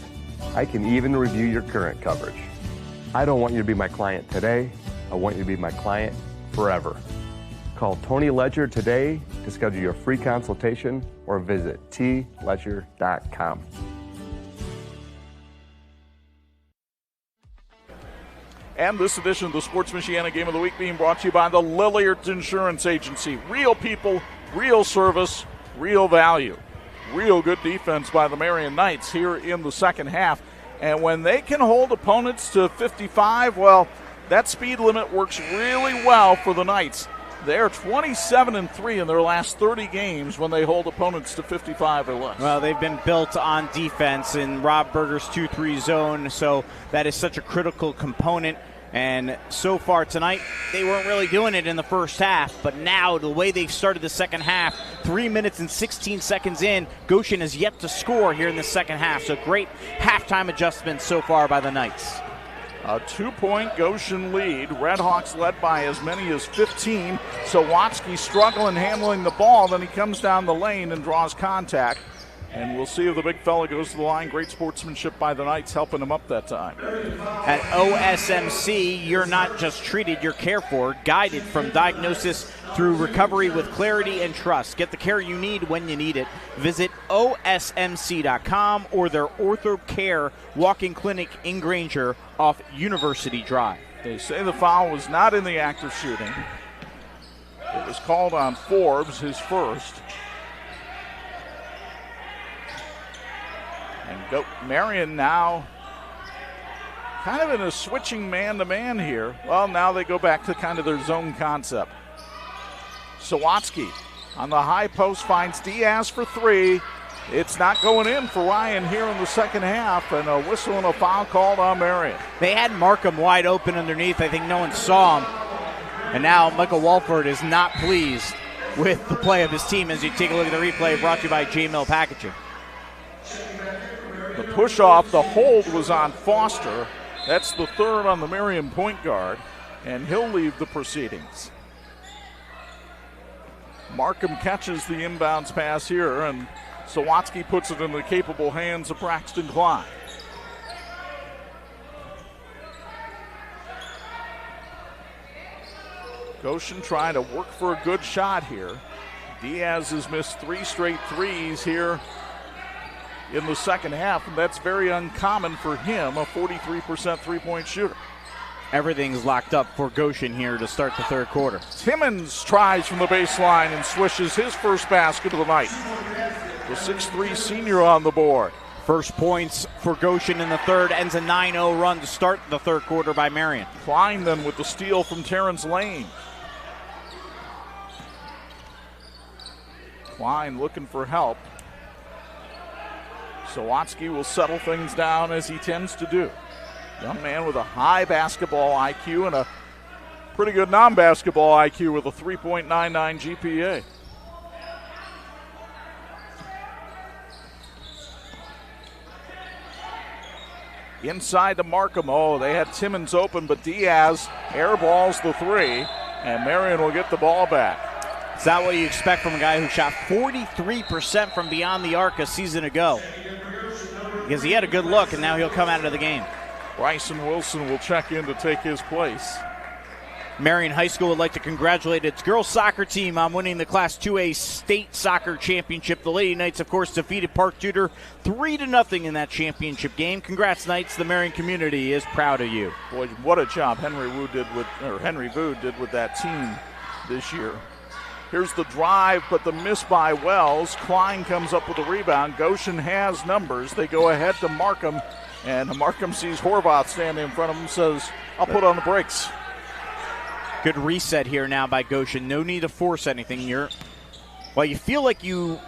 I can even review your current coverage. I don't want you to be my client today. I want you to be my client forever. Call Tony Letcher today to schedule your free consultation or visit tletcher.com.
And this edition of the Sports Michiana Game of the Week being brought to you by the Lilliard Insurance Agency. Real people, real service, real value. Real good defense by the Marian Knights here in the second half. And when they can hold opponents to 55, well, that speed limit works really well for the Knights. They're 27-3 in their last 30 games when they hold opponents to 55 or less.
Well, they've been built on defense in Rob Berger's 2-3 zone, so that is such a critical component. And so far tonight, they weren't really doing it in the first half, but now the way they've started the second half, 3 minutes and 16 seconds in, Goshen has yet to score here in the second half. So great halftime adjustments so far by the Knights.
A 2-point Goshen lead. Redhawks led by as many as 15. Sawatsky struggling handling the ball. Then he comes down the lane and draws contact. And we'll see if the big fella goes to the line. Great sportsmanship by the Knights, helping him up that time.
At OSMC, you're not just treated, you're cared for, guided from diagnosis through recovery with clarity and trust. Get the care you need when you need it. Visit osmc.com or their Ortho Care walk-in clinic in Granger off University Drive.
They say the foul was not in the act of shooting. It was called on Forbes, his first. And Marian now kind of in a switching man-to-man here. Well, now they go back to kind of their zone concept. Sawatsky on the high post finds Diaz for three. It's not going in for Ryan here in the second half, and a whistle and a foul called on Marian.
They had Markham wide open underneath. I think no one saw him. And now Michael Walford is not pleased with the play of his team as you take a look at the replay brought to you by J-Mill Packaging.
The push-off, the hold was on Foster. That's the third on the Marian point guard, and he'll leave the proceedings. Markham catches the inbounds pass here, and Sawatsky puts it in the capable hands of Braxton Klein. Goshen trying to work for a good shot here. Diaz has missed 3 straight threes here in the second half, and that's very uncommon for him, a 43% three-point shooter.
Everything's locked up for Goshen here to start the third quarter.
Timmons tries from the baseline and swishes his first basket of the night. The 6'3 senior on the board.
First points for Goshen in the third, ends a 9-0 run to start the third quarter by Marian.
Klein then with the steal from Terrence Lane. Klein looking for help. Sawatsky will settle things down as he tends to do. Young man with a high basketball IQ and a pretty good non-basketball IQ with a 3.99 GPA. Inside to Markham. Oh, they had Timmons open, but Diaz airballs the three, and Marian will get the ball back.
Is that what you expect from a guy who shot 43% from beyond the arc a season ago? Because he had a good look, and now he'll come out of the game.
Bryson Wilson will check in to take his place.
Marian High School would like to congratulate its girls soccer team on winning the Class 2A state soccer championship. The Lady Knights, of course, defeated Park Tudor 3-0 in that championship game. Congrats, Knights. The Marian community is proud of you.
Boy, what a job Henry Vu did with that team this year. Here's the drive, but the miss by Wells. Klein comes up with a rebound. Goshen has numbers. They go ahead to Markham, and Markham sees Horvath standing in front of him, says, I'll put on the brakes.
Good reset here now by Goshen. No need to force anything. You feel like you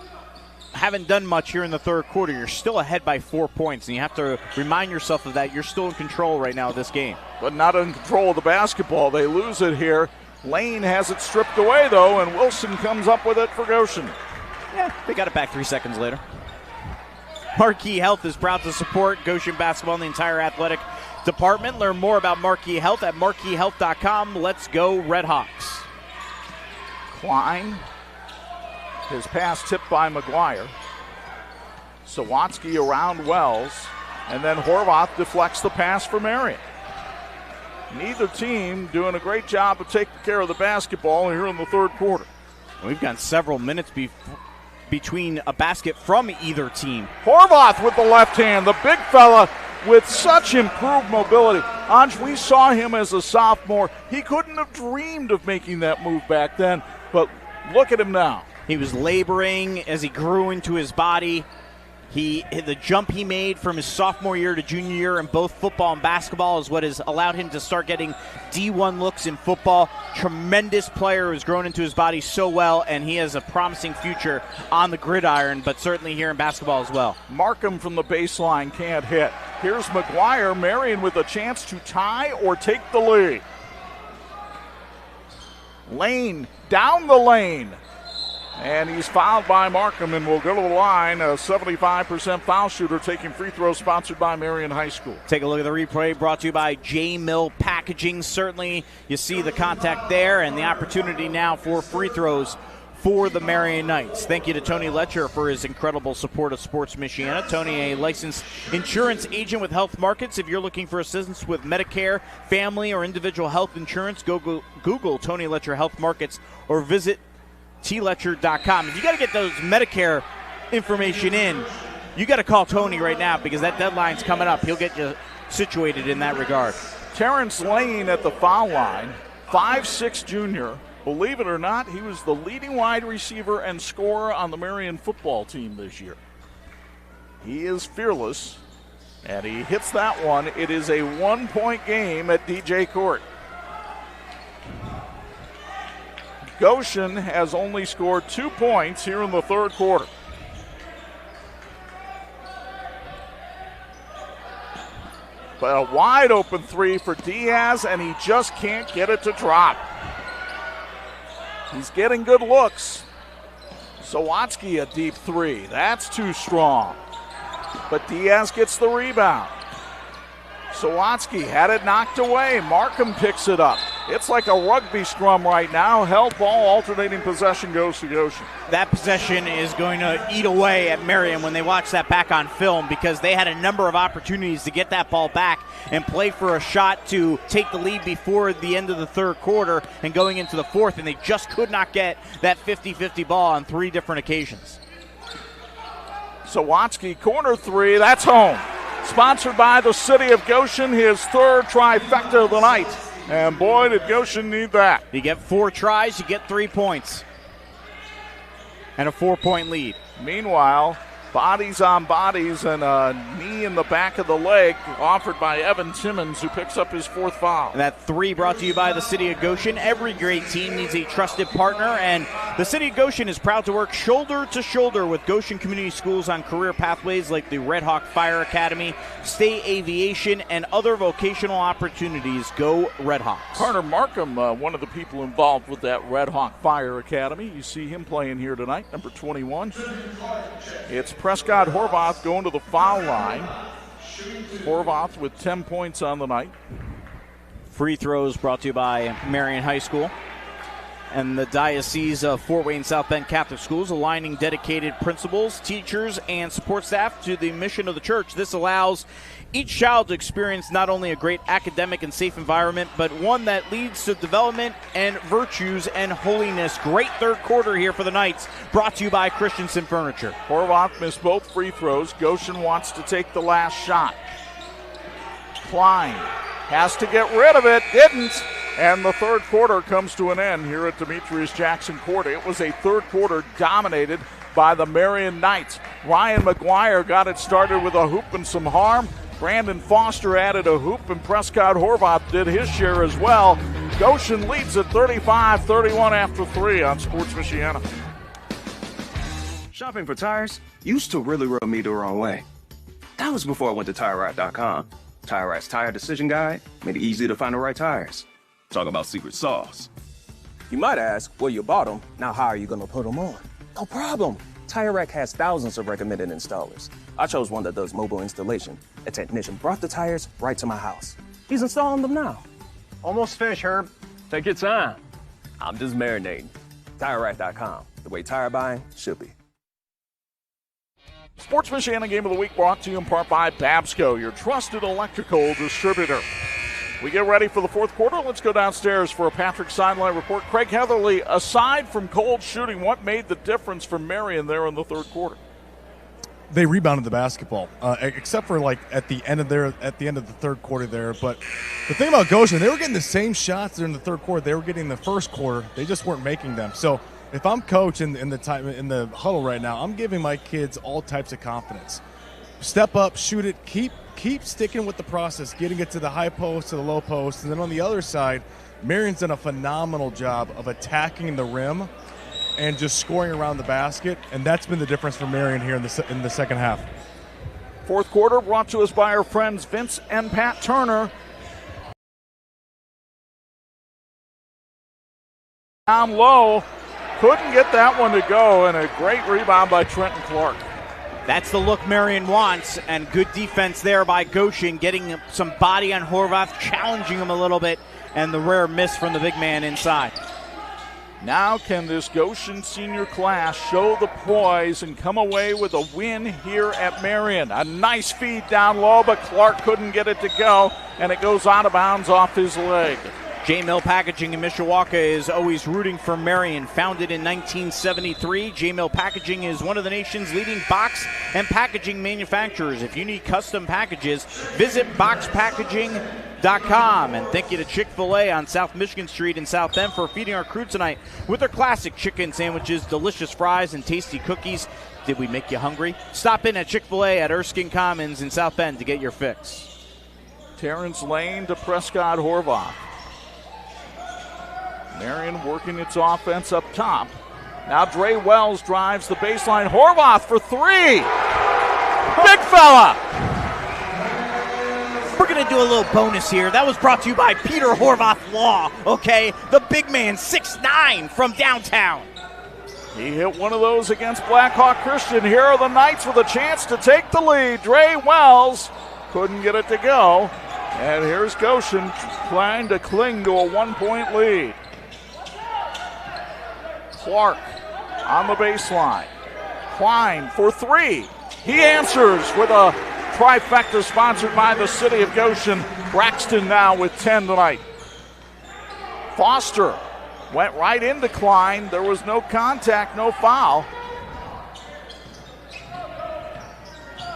haven't done much here in the third quarter. You're still ahead by 4 points, and you have to remind yourself of that. You're still in control right now of this game.
But not in control of the basketball. They lose it here. Lane has it stripped away, though, and Wilson comes up with it for Goshen.
Yeah, they got it back 3 seconds later. Marquee Health is proud to support Goshen basketball and the entire athletic department. Learn more about Marquee Health at marqueehealth.com. Let's go Redhawks.
Klein, his pass tipped by McGuire. Sawatsky around Wells, and then Horvath deflects the pass for Marian. Neither team doing a great job of taking care of the basketball here in the third quarter.
We've got several minutes between a basket from either team.
Horvath with the left hand, the big fella with such improved mobility. Anj, we saw him as a sophomore. He couldn't have dreamed of making that move back then, but look at him now.
He was laboring as he grew into his body. The jump he made from his sophomore year to junior year in both football and basketball is what has allowed him to start getting D1 looks in football. Tremendous player who's grown into his body so well, and he has a promising future on the gridiron, but certainly here in basketball as well.
Markham from the baseline can't hit. Here's McGuire. Marian with a chance to tie or take the lead. Lane down the lane. And he's fouled by Markham and will go to the line. A 75% foul shooter taking free throws, sponsored by Marian High School.
Take a look at the replay, brought to you by J Mill Packaging. Certainly you see the contact there and the opportunity now for free throws for the Marian Knights. Thank you to Tony Letcher for his incredible support of Sports Michiana. Tony, a licensed insurance agent with Health Markets. If you're looking for assistance with Medicare, family, or individual health insurance, Google Tony Letcher Health Markets or visit tletcher.com. If you got to get those Medicare information in, you got to call Tony right now because that deadline's coming up. He'll get you situated in that regard.
Terrence Lane at the foul line, 5'6" junior. Believe it or not, he was the leading wide receiver and scorer on the Marian football team this year. He is fearless, and he hits that one. It is a 1-point game at DJ Court. Goshen has only scored 2 points here in the third quarter. But a wide open three for Diaz, and he just can't get it to drop. He's getting good looks. Sawatsky a deep three. That's too strong. But Diaz gets the rebound. Sawatsky had it knocked away. Markham picks it up. It's like a rugby scrum right now. Held ball, alternating possession goes to Goshen.
That possession is going to eat away at Marian when they watch that back on film because they had a number of opportunities to get that ball back and play for a shot to take the lead before the end of the third quarter and going into the fourth, and they just could not get that 50-50 ball on 3 different occasions.
Sawatsky, corner three, that's home. Sponsored by the city of Goshen, his third trifecta of the night. And boy, did Goshen need that.
You get 4 tries, you get 3 points. And a 4-point lead.
Meanwhile, bodies on bodies and a knee in the back of the leg offered by Evan Timmons, who picks up his 4th foul.
And that 3 brought to you by the city of Goshen. Every great team needs a trusted partner, and the city of Goshen is proud to work shoulder to shoulder with Goshen Community Schools on career pathways like the Red Hawk Fire Academy, State Aviation, and other vocational opportunities. Go Red Hawks.
Carter Markham, one of the people involved with that Red Hawk Fire Academy. You see him playing here tonight, number 21. It's Prescott Horvath going to the foul line. Horvath with 10 points on the night.
Free throws brought to you by Marian High School and the Diocese of Fort Wayne South Bend Catholic Schools, aligning dedicated principals, teachers, and support staff to the mission of the church. This allows each child to experience not only a great academic and safe environment, but one that leads to development and virtues and holiness. Great third quarter here for the Knights, brought to you by Christensen Furniture.
Horvath missed both free throws. Goshen wants to take the last shot. Klein has to get rid of it, didn't. And the third quarter comes to an end here at Demetrius Jackson Court. It was a third quarter dominated by the Marian Knights. Ryan McGuire got it started with a hoop and some harm. Brandon Foster added a hoop, and Prescott Horvath did his share as well. Goshen leads at 35-31 after 3 on Sports Michiana.
Shopping for tires used to really rub me the wrong way. That was before I went to TireRack.com. TireRack's tire decision guide made it easy to find the right tires. Talk about secret sauce. You might ask, well, you bought them. Now how are you going to put them on? No problem. Tire Rack has thousands of recommended installers. I chose one that does mobile installation. A technician brought the tires right to my house. He's installing them now.
Almost finished, Herb. Take your time.
I'm just marinating. TireRack.com, the way tire buying should be.
Sports Michiana Game of the Week brought to you in part by Babsco, your trusted electrical distributor. We get ready for the fourth quarter. Let's go downstairs for a Patrick Sideline report. Craig Heatherly, aside from cold shooting, what made the difference for Marian there in the third quarter?
They rebounded the basketball, except for like at the end of the third quarter there. But the thing about Goshen, they were getting the same shots during the third quarter they were getting in the first quarter. They just weren't making them. So if I'm coach in the huddle right now, I'm giving my kids all types of confidence. Step up, shoot it, keep sticking with the process, getting it to the high post, to the low post. And then on the other side, Marian's done a phenomenal job of attacking the rim and just scoring around the basket, and that's been the difference for Marian here in the second half.
Fourth quarter brought to us by our friends Vince and Pat Turner. Down low Couldn't get that one to go, and a great rebound by Trenton Clark.
That's the look Marian wants, and good defense there by Goshen, getting some body on Horvath, challenging him a little bit, and the rare miss from the big man inside.
Now can this Goshen senior class show the poise and come away with a win here at Marian? A nice feed down low, but Clark couldn't get it to go, and it goes out of bounds off his leg.
J Mill Packaging in Mishawaka is always rooting for Marian. Founded in 1973, J Mill Packaging is one of the nation's leading box and packaging manufacturers. If you need custom packages, visit boxpackaging.com. And thank you to Chick-fil-A on South Michigan Street in South Bend for feeding our crew tonight with their classic chicken sandwiches, delicious fries, and tasty cookies. Did we make you hungry? Stop in at Chick-fil-A at Erskine Commons in South Bend to get your fix.
Terrence Lane to Prescott Horvath. Marian working its offense up top. Now Dre Wells drives the baseline. Horvath for three. Big fella.
We're going to do a little bonus here. That was brought to you by Peter Horvath Law, okay? The big man, 6'9", from downtown.
He hit one of those against Blackhawk Christian. Here are the Knights with a chance to take the lead. Dre Wells couldn't get it to go. And here's Goshen trying to cling to a 1-point lead. Clark on the baseline. Klein for three. He answers with a trifecta sponsored by the city of Goshen. Braxton now with 10 tonight. Foster went right into Klein. There was no contact, no foul.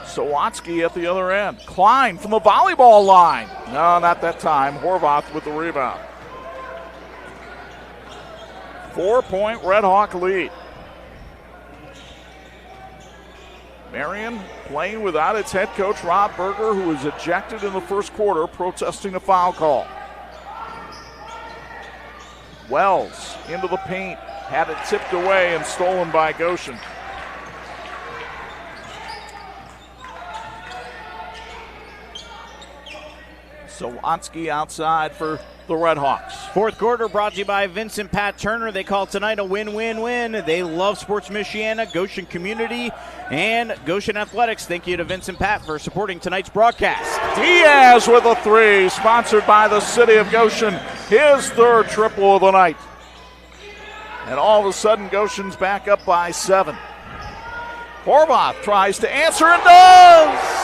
Sawatsky at the other end. Klein from the volleyball line. No, not that time. Horvath with the rebound. 4-point Red Hawk lead. Marian playing without its head coach, Rob Berger, who was ejected in the first quarter, protesting a foul call. Wells into the paint, had it tipped away and stolen by Goshen. Sawatsky outside for the Red Hawks.
Fourth quarter brought to you by Vincent Pat Turner. They call tonight a win-win-win. They love Sports Michiana, Goshen community, and Goshen Athletics. Thank you to Vincent Pat for supporting tonight's broadcast.
Diaz with a three, sponsored by the city of Goshen. His third triple of the night. And all of a sudden, Goshen's back up by 7. Horvath tries to answer and does!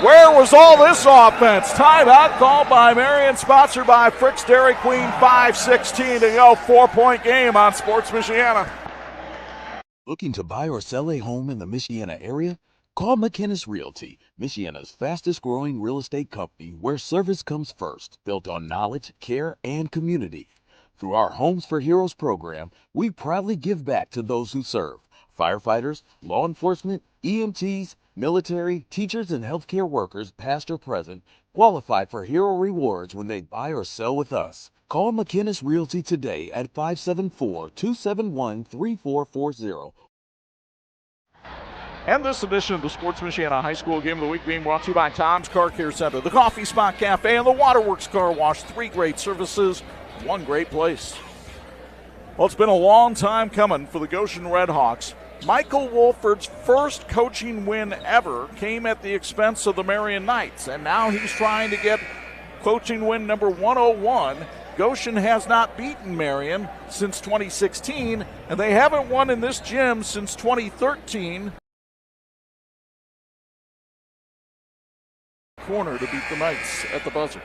Where was all this offense? Timeout called by Marian, sponsored by Frick's Dairy Queen. 5:16 to go. 4-point game on Sports Michiana.
Looking to buy or sell a home in the Michiana area? Call McInnes Realty, Michiana's fastest growing real estate company where service comes first, built on knowledge, care, and community. Through our Homes for Heroes program, we proudly give back to those who serve. Firefighters, law enforcement, EMTs, military, teachers, and healthcare workers, past or present, qualify for hero rewards when they buy or sell with us. Call McInnes Realty today at 574-271-3440.
And this edition of the Sports Michiana High School Game of the Week being brought to you by Tom's Car Care Center, the Coffee Spot Cafe, and the Waterworks Car Wash. 3 great services, 1 great place. Well, it's been a long time coming for the Goshen Red Hawks. Michael Wolford's first coaching win ever came at the expense of the Marian Knights, and now he's trying to get coaching win number 101. Goshen has not beaten Marian since 2016, and they haven't won in this gym since 2013. Corner to beat the Knights at the buzzer.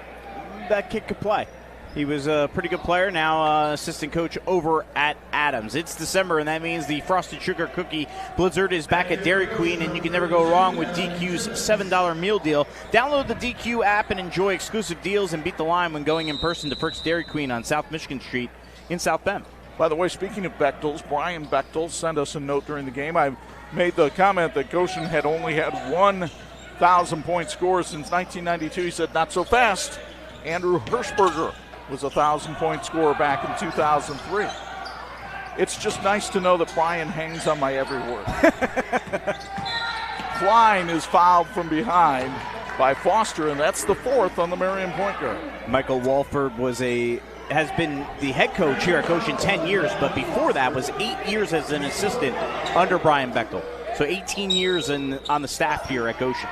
That kid could play. He was a pretty good player, now assistant coach over at Adams. It's December, and that means the Frosted Sugar Cookie Blizzard is back at Dairy Queen, and you can never go wrong with DQ's $7 meal deal. Download the DQ app and enjoy exclusive deals and beat the line when going in person to Frick's Dairy Queen on South Michigan Street in South Bend.
By the way, speaking of Bechtels, Brian Bechtel sent us a note during the game. I made the comment that Goshen had only had 1,000-point score since 1992. He said, not so fast. Andrew Hirschberger was a 1,000-point scorer back in 2003. It's just nice to know that Brian hangs on my every word. Klein is fouled from behind by Foster, and that's the 4th on the Marian point guard.
Michael Walford was a has been the head coach here at Goshen 10 years, but before that was 8 years as an assistant under Brian Bechtel. So 18 years on the staff here at Goshen.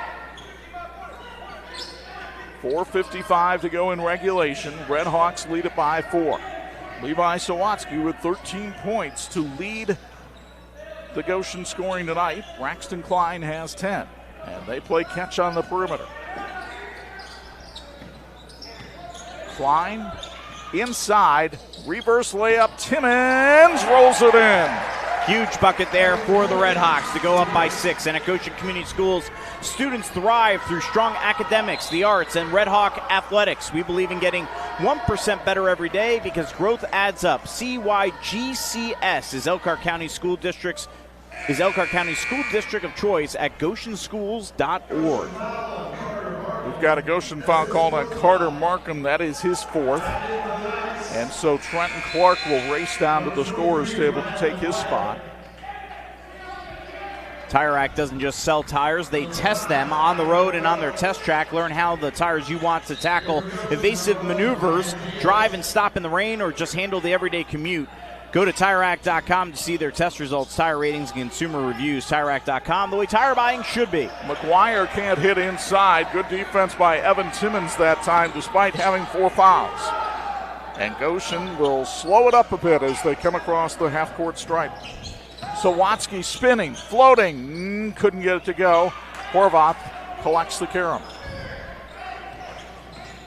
4:55 to go in regulation. Red Hawks lead it by 4. Levi Sawatsky with 13 points to lead the Goshen scoring tonight. Braxton Klein has 10, and they play catch on the perimeter. Klein inside, reverse layup, Timmons rolls it in.
Huge bucket there for the Red Hawks to go up by 6. And at Goshen Community Schools, students thrive through strong academics, the arts, and Red Hawk athletics. We believe in getting 1% better every day because growth adds up. CYGCS is Elkhart County School District of choice at goshenschools.org.
We've got a Goshen foul called on Carter Markham. That is his 4th. And so Trenton Clark will race down to the scorer's table to take his spot.
Tire Rack doesn't just sell tires, they test them on the road and on their test track. Learn how the tires you want to tackle evasive maneuvers, drive and stop in the rain, or just handle the everyday commute. Go to TireRack.com to see their test results, tire ratings, and consumer reviews. TireRack.com, the way tire buying should be.
McGuire can't hit inside. Good defense by Evan Timmons that time, despite having 4 fouls. And Goshen will slow it up a bit as they come across the half-court stripe. Sawatsky spinning, floating, couldn't get it to go. Horvath collects the carom.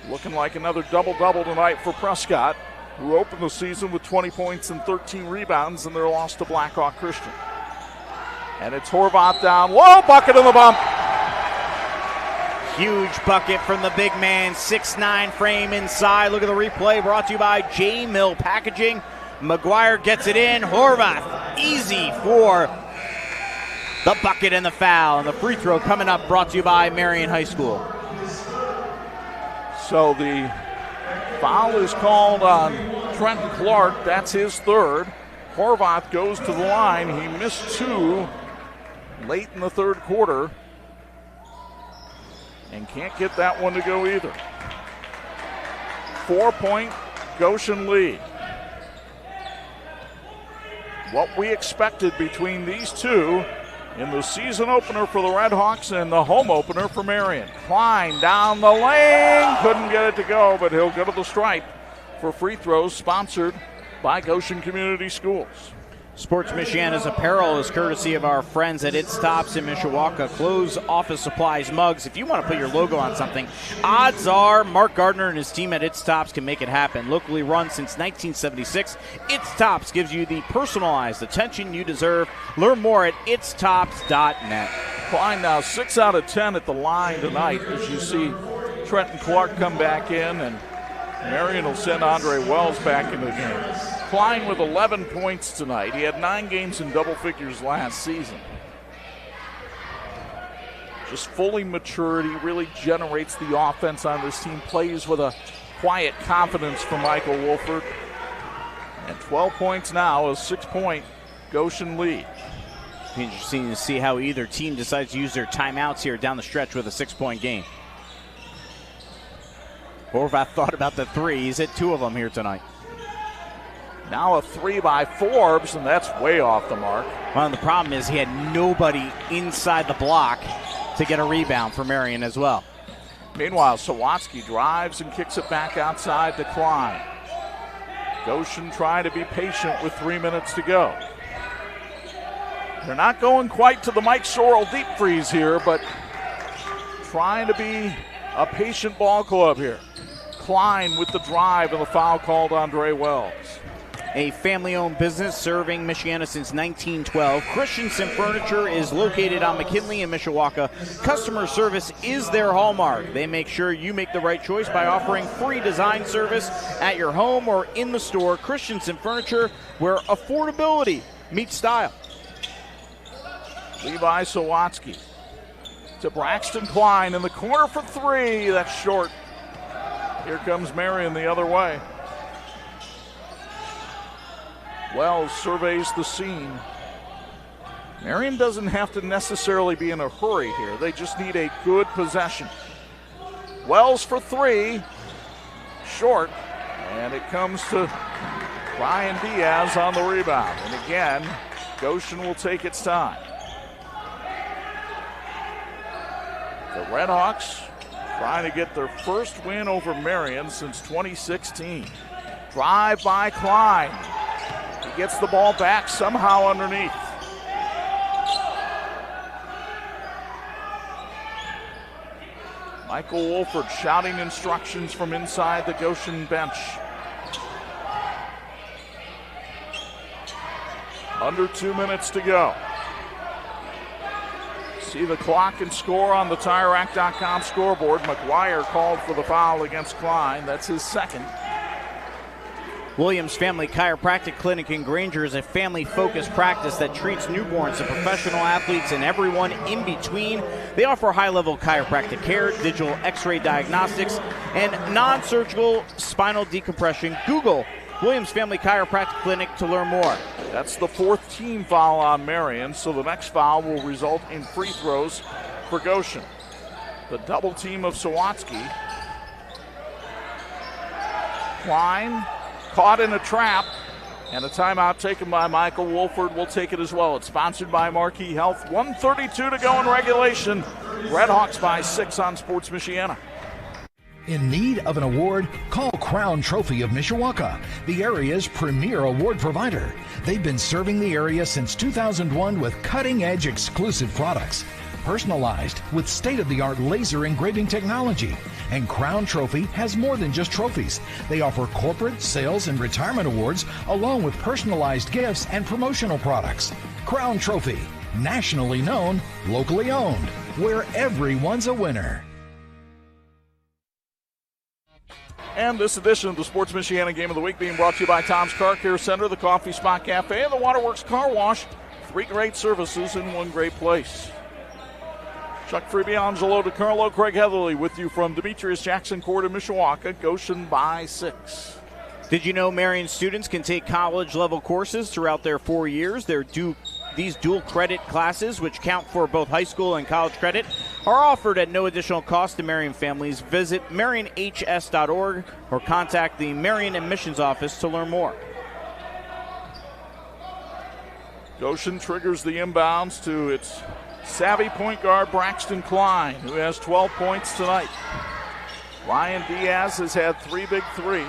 Looking like another double-double tonight for Prescott, who opened the season with 20 points and 13 rebounds in their loss to Blackhawk Christian. And it's Horvath down low, bucket in the bump.
Huge bucket from the big man, 6'9" frame inside. Look at the replay brought to you by J Mill Packaging. McGuire gets it in. Horvath, easy for the bucket and the foul. And the free throw coming up brought to you by Marian High School.
So the foul is called on Trenton Clark. That's his 3rd. Horvath goes to the line. He missed 2 late in the 3rd quarter and can't get that one to go either. 4-point Goshen lead. What we expected between these two in the season opener for the Red Hawks and the home opener for Marian. Klein down the lane, couldn't get it to go, but he'll go to the stripe for free throws, sponsored by Goshen Community Schools.
Sports Michiana's apparel is courtesy of our friends at It's Tops in Mishawaka. Clothes, office supplies, mugs. If you want to put your logo on something, odds are Mark Gardner and his team at It's Tops can make it happen. Locally run since 1976, It's Tops gives you the personalized attention you deserve. Learn more at itstops.net.
Klein now 6 out of 10 at the line tonight as you see Trenton Clark come back in, and Marian will send Andre Wells back into the game. Klein with 11 points tonight. He had 9 games in double figures last season. Just fully matured. He really generates the offense on this team. Plays with a quiet confidence from Michael Wolford. And 12 points now, a 6-point Goshen lead.
Interesting to see how either team decides to use their timeouts here down the stretch with a 6-point game. Horvath thought about the 3. He's hit 2 of them here tonight.
Now a 3 by Forbes, and that's way off the mark.
Well, the problem is he had nobody inside the block to get a rebound for Marian as well.
Meanwhile, Sawatsky drives and kicks it back outside to Klein. Goshen trying to be patient with 3 minutes to go. They're not going quite to the Mike Sorrell deep freeze here, but trying to be a patient ball club here. Klein with the drive and the foul called on Andre Wells.
A family-owned business serving Michiana since 1912. Christensen Furniture is located on McKinley in Mishawaka. Customer service is their hallmark. They make sure you make the right choice by offering free design service at your home or in the store. Christensen Furniture, where affordability meets style.
Levi Sawatsky to Braxton Klein in the corner for 3. That's short. Here comes Marian the other way. Wells surveys the scene. Marian doesn't have to necessarily be in a hurry here. They just need a good possession. Wells for 3. Short. And it comes to Ryan Diaz on the rebound. And again, Goshen will take its time. The Redhawks trying to get their first win over Marian since 2016. Drive by Klein. He gets the ball back somehow underneath. Michael Wolford shouting instructions from inside the Goshen bench. Under 2 minutes to go. See the clock and score on the TireRack.com scoreboard. McGuire called for the foul against Klein. That's his second.
Williams Family Chiropractic Clinic in Granger is a family-focused practice that treats newborns to professional athletes and everyone in between. They offer high-level chiropractic care, digital x-ray diagnostics, and non-surgical spinal decompression. Google Williams Family Chiropractic Clinic to learn more.
That's the fourth team foul on Marian, so the next foul will result in free throws for Goshen. The double team of Sawatsky. Klein caught in a trap, and a timeout taken by Michael Wolford will take it as well. It's sponsored by Marquee Health. 1:32 to go in regulation. Redhawks by 6 on Sports Michiana.
In need of an award? Call Crown Trophy of Mishawaka, the area's premier award provider. They've been serving the area since 2001 with cutting-edge exclusive products, personalized with state-of-the-art laser engraving technology. And Crown Trophy has more than just trophies. They offer corporate, sales, and retirement awards, along with personalized gifts and promotional products. Crown Trophy, nationally known, locally owned, where everyone's a winner.
And this edition of the Sports Michiana Game of the Week being brought to you by Tom's Car Care Center, the Coffee Spot Cafe, and the Waterworks Car Wash. 3 great services in 1 great place. Chuck Freeby, Angelo, Carlo, Craig Heatherly with you from Demetrius Jackson Court in Mishawaka. Goshen by 6.
Did you know Marian students can take college-level courses throughout their 4 years? These dual credit classes, which count for both high school and college credit, are offered at no additional cost to Marian families. Visit marianhs.org or contact the Marian Admissions Office to learn more.
Goshen triggers the inbounds to its savvy point guard Braxton Klein, who has 12 points tonight. Ryan Diaz has had 3 big threes.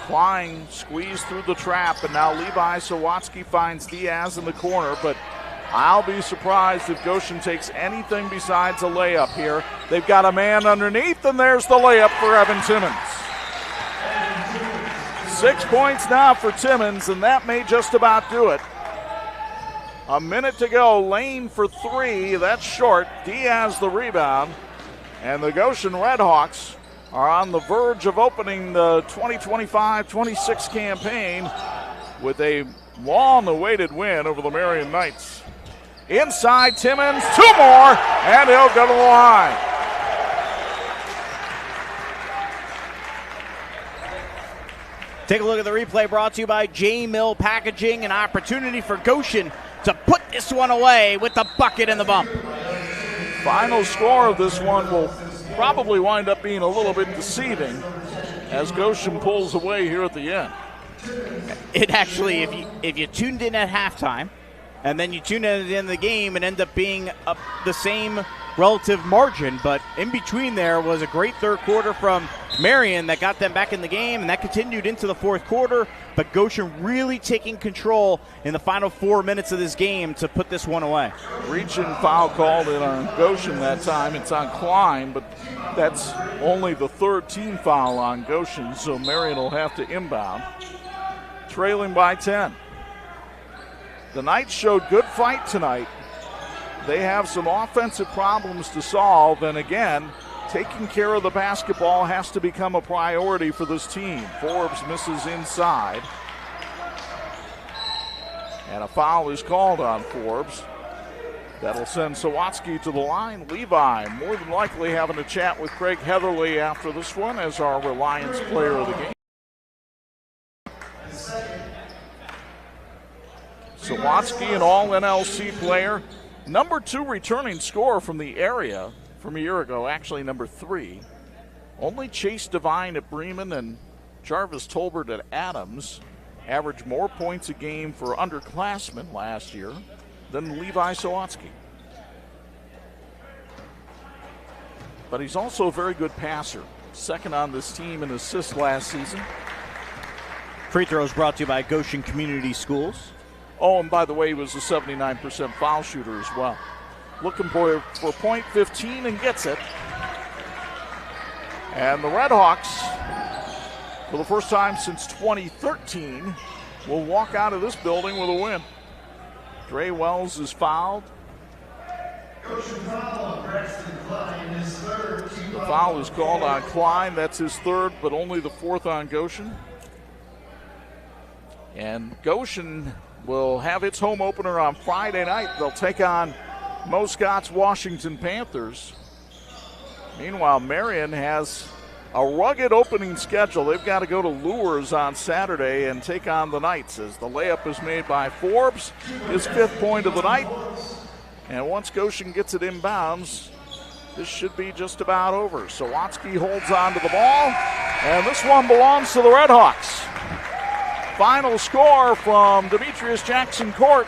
Klein squeezed through the trap, and now Levi Sawatsky finds Diaz in the corner, but I'll be surprised if Goshen takes anything besides a layup here. They've got a man underneath, and there's the layup for Evan Timmons. 6 points now for Timmons, and that may just about do it. A minute to go. Lane for 3. That's short. Diaz the rebound. And the Goshen Redhawks are on the verge of opening the 2025-26 campaign with a long-awaited win over the Marian Knights. Inside Timmons, 2 more, and he'll go to the line.
Take a look at the replay brought to you by J Mill Packaging. An opportunity for Goshen to put this one away with the bucket and the bump.
Final score of this one will probably wind up being a little bit deceiving as Goshen pulls away here at the end.
It actually, if you tuned in at halftime and then you tuned in at the end of the game, it ended up being the same relative margin, but in between there was a great third quarter from Marian that got them back in the game, and that continued into the fourth quarter, but Goshen really taking control in the final 4 minutes of this game to put this one away.
Reach and foul called in on Goshen that time. It's on Klein, but that's only the 3rd team foul on Goshen, so Marian will have to inbound. Trailing by 10. The Knights showed good fight tonight. They have some offensive problems to solve, and again, taking care of the basketball has to become a priority for this team. Forbes misses inside. And a foul is called on Forbes. That'll send Sawatsky to the line. Levi more than likely having a chat with Craig Heatherly after this one as our Reliance player of the game. Sawatsky, an all-NLC player. Number 2 returning scorer from the area from a year ago, actually number 3. Only Chase Devine at Bremen and Jarvis Tolbert at Adams averaged more points a game for underclassmen last year than Levi Sawatsky. But he's also a very good passer. Second on this team in assists last season.
Free throws brought to you by Goshen Community Schools.
Oh, and by the way, he was a 79% foul shooter as well. Looking for point 15 and gets it. And the Redhawks, for the first time since 2013, will walk out of this building with a win. Dre Wells is fouled. The foul is called on Klein. That's his third, but only the fourth on Goshen. And Goshen will have its home opener on Friday night. They'll take on Mo Scott's Washington Panthers. Meanwhile, Marian has a rugged opening schedule. They've got to go to Lures on Saturday and take on the Knights as the layup is made by Forbes, his 5th point of the night. And once Goshen gets it inbounds, this should be just about over. Sawatsky holds on to the ball, and this one belongs to the Redhawks. Final score from Demetrius Jackson Court.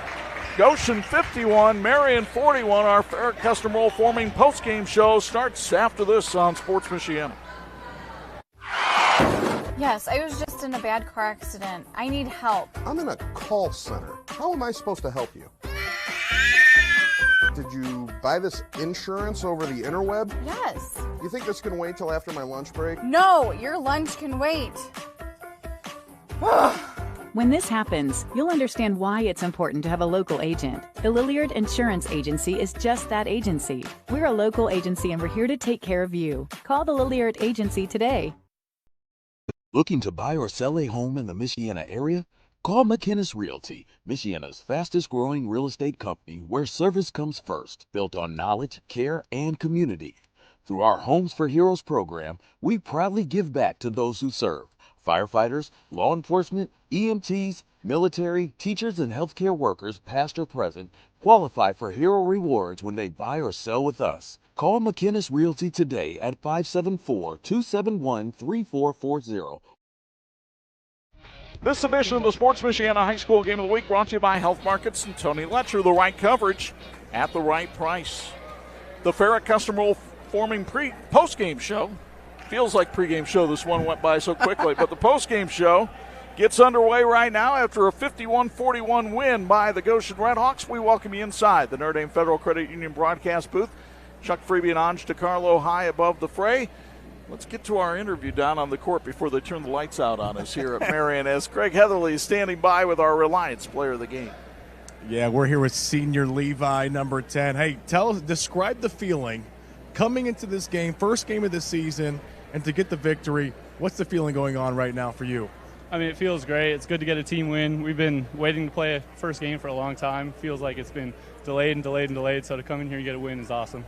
Goshen 51, Marian 41. Our Ferret Custom Roll Forming postgame show starts after this on Sports Michiana.
Yes, I was just in a bad car accident. I need help.
I'm in a call center. How am I supposed to help you? Did you buy this insurance over the interweb?
Yes.
You think this can wait till after my lunch break?
No, your lunch can wait.
When this happens, you'll understand why it's important to have a local agent. The Lilliard Insurance Agency is just that agency. We're a local agency and we're here to take care of you. Call the Lilliard Agency today.
Looking to buy or sell a home in the Michiana area? Call McInnes Realty, Michiana's fastest growing real estate company where service comes first, built on knowledge, care, and community. Through our Homes for Heroes program, we proudly give back to those who serve. Firefighters, law enforcement, EMTs, military, teachers, and healthcare workers, past or present, qualify for hero rewards when they buy or sell with us. Call McInnes Realty today at 574-271-3440.
This edition of the Sports Michiana High School Game of the Week brought to you by Health Markets and Tony Letcher. The right coverage at the right price. The Ferret Custom Roll Forming post-game show. Feels like pregame show. This one went by so quickly. But the postgame show gets underway right now after a 51-41 win by the Goshen Redhawks. We welcome you inside the Notre Dame Federal Credit Union broadcast booth. Chuck Freeby and Angelo Carlo high above the fray. Let's get to our interview down on the court before they turn the lights out on us here at Marian as Craig Heatherly is standing by with our Reliance player of the game.
Yeah, we're here with senior Levi, number 10. Hey, describe the feeling coming into this game, first game of the season, and to get the victory. What's the feeling going on right now for you?
I mean, it feels great. It's good to get a team win. We've been waiting to play a first game for a long time. Feels like it's been delayed and delayed and delayed, so to come in here and get a win is awesome.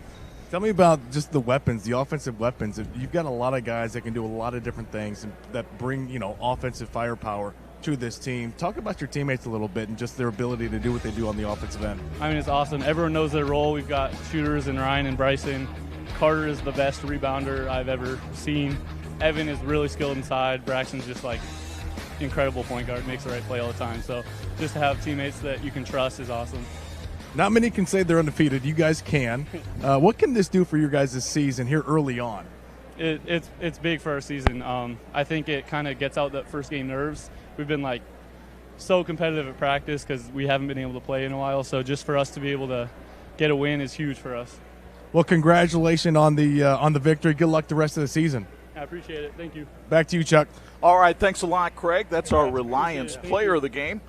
Tell me about just the weapons, the offensive weapons. You've got a lot of guys that can do a lot of different things and that bring, offensive firepower to this team. Talk about your teammates a little bit and just their ability to do what they do on the offensive end.
I mean, it's awesome. Everyone knows their role. We've got shooters in Ryan and Bryson. Carter is the best rebounder I've ever seen. Evan is really skilled inside. Braxton's just like incredible point guard, makes the right play all the time. So just to have teammates that you can trust is awesome.
Not many can say they're undefeated. You guys can. What can this do for your guys this season here early on?
It's big for our season. I think it kind of gets out that first game nerves. We've been so competitive at practice because we haven't been able to play in a while. So just for us to be able to get a win is huge for us.
Well, congratulations on the victory. Good luck the rest of the season.
I appreciate it. Thank you.
Back to you, Chuck.
All right, thanks a lot, Craig. That's our Reliance player of the game.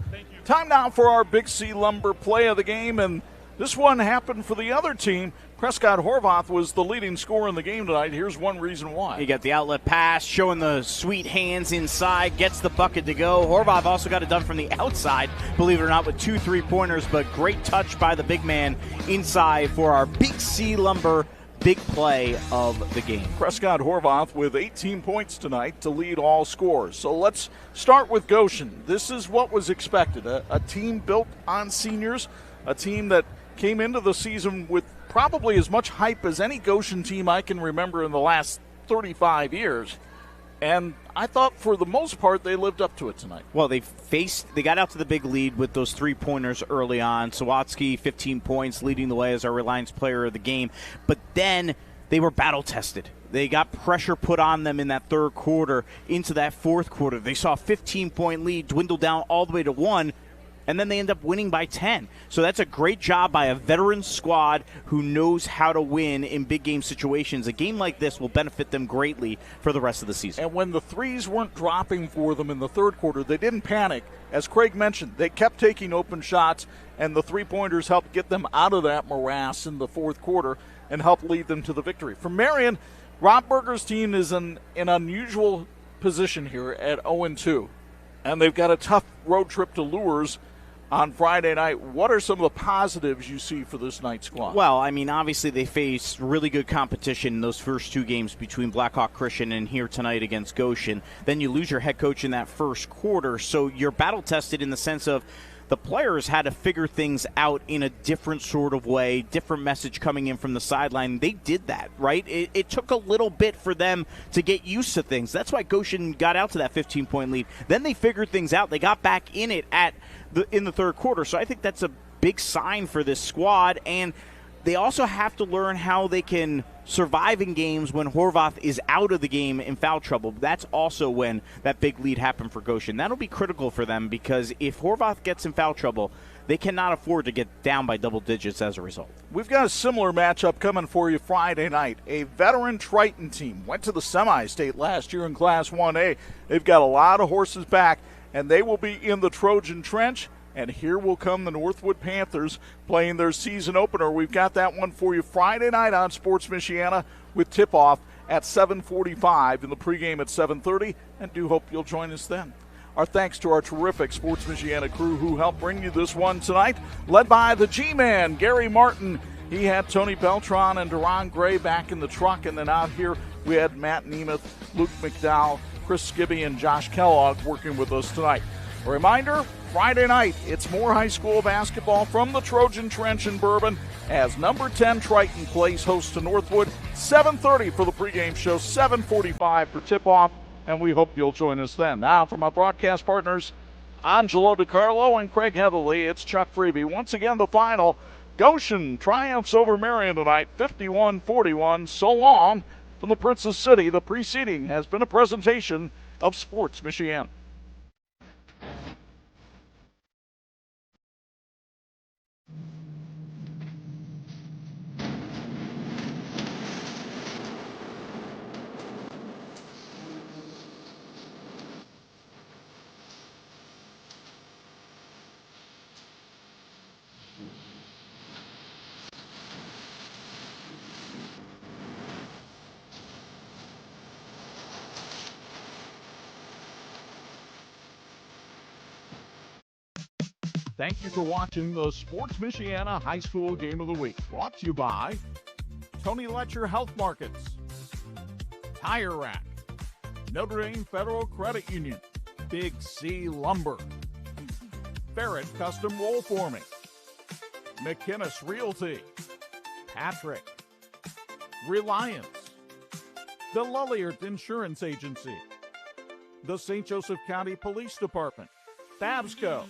Time now for our Big C Lumber play of the game, and this one happened for the other team. Prescott Horvath was the leading scorer in the game tonight. Here's one reason why.
He got the outlet pass, showing the sweet hands inside, gets the bucket to go. Horvath also got it done from the outside, believe it or not, with 2 3-pointers, but great touch by the big man inside for our Big C Lumber big play of the game.
Prescott Horvath with 18 points tonight to lead all scores. So let's start with Goshen. This is what was expected. A team built on seniors, a team that came into the season with probably as much hype as any Goshen team I can remember in the last 35 years. And I thought for the most part they lived up to it tonight.
Well, they got out to the big lead with those 3-pointers early on. Sawatsky, 15 points, leading the way as our Reliance player of the game. But then they were battle-tested. They got pressure put on them in that third quarter into that fourth quarter. They saw a 15-point lead dwindle down all the way to 1, and then they end up winning by 10. So that's a great job by a veteran squad who knows how to win in big game situations. A game like this will benefit them greatly for the rest of the season.
And when the threes weren't dropping for them in the third quarter, they didn't panic. As Craig mentioned, they kept taking open shots, and the three-pointers helped get them out of that morass in the fourth quarter and helped lead them to the victory. For Marian, Rob Berger's team is in an unusual position here at 0-2, and they've got a tough road trip to Lures on Friday night. What are some of the positives you see for this night's squad?
Well, I mean, obviously they faced really good competition in those first two games between Blackhawk Christian and here tonight against Goshen. Then you lose your head coach in that first quarter, so you're battle-tested in the sense of the players had to figure things out in a different sort of way, different message coming in from the sideline. They did that, right? It took a little bit for them to get used to things. That's why Goshen got out to that 15-point lead. Then they figured things out. They got back in it in the third quarter. So I think that's a big sign for this squad. And they also have to learn how they can survive in games when Horvath is out of the game in foul trouble. That's also when that big lead happened for Goshen. That'll be critical for them because if Horvath gets in foul trouble, they cannot afford to get down by double digits as a result.
We've got a similar matchup coming for you Friday night. A veteran Triton team went to the semi-state last year in Class 1A. They've got a lot of horses back, and they will be in the Trojan Trench. And here will come the Northwood Panthers playing their season opener. We've got that one for you Friday night on Sports Michiana with tip-off at 7:45 and the pregame at 7:30. And do hope you'll join us then. Our thanks to our terrific Sports Michiana crew who helped bring you this one tonight, led by the G-Man, Gary Martin. He had Tony Beltran and Duran Gray back in the truck. And then out here we had Matt Nemeth, Luke McDowell, Chris Skibby, and Josh Kellogg working with us tonight. A reminder, Friday night, it's more high school basketball from the Trojan Trench in Bourbon as number 10 Triton plays host to Northwood. 7:30 for the pregame show, 7:45 for tip-off, and we hope you'll join us then. Now, from our broadcast partners, Angelo DiCarlo and Craig Heatherly, it's Chuck Freeby. Once again, the final. Goshen triumphs over Marian tonight, 51-41. So long from the Princess City. The preceding has been a presentation of Sports Michiana. Thank you for watching the Sports Michiana High School Game of the Week. Brought to you by Tony Letcher Health Markets, Tire Rack, Notre Dame Federal Credit Union, Big C Lumber, Barrett Custom Roll Forming, McInnes Realty, Patrick, Reliance, the Lilliard Insurance Agency, the St. Joseph County Police Department, Babsco,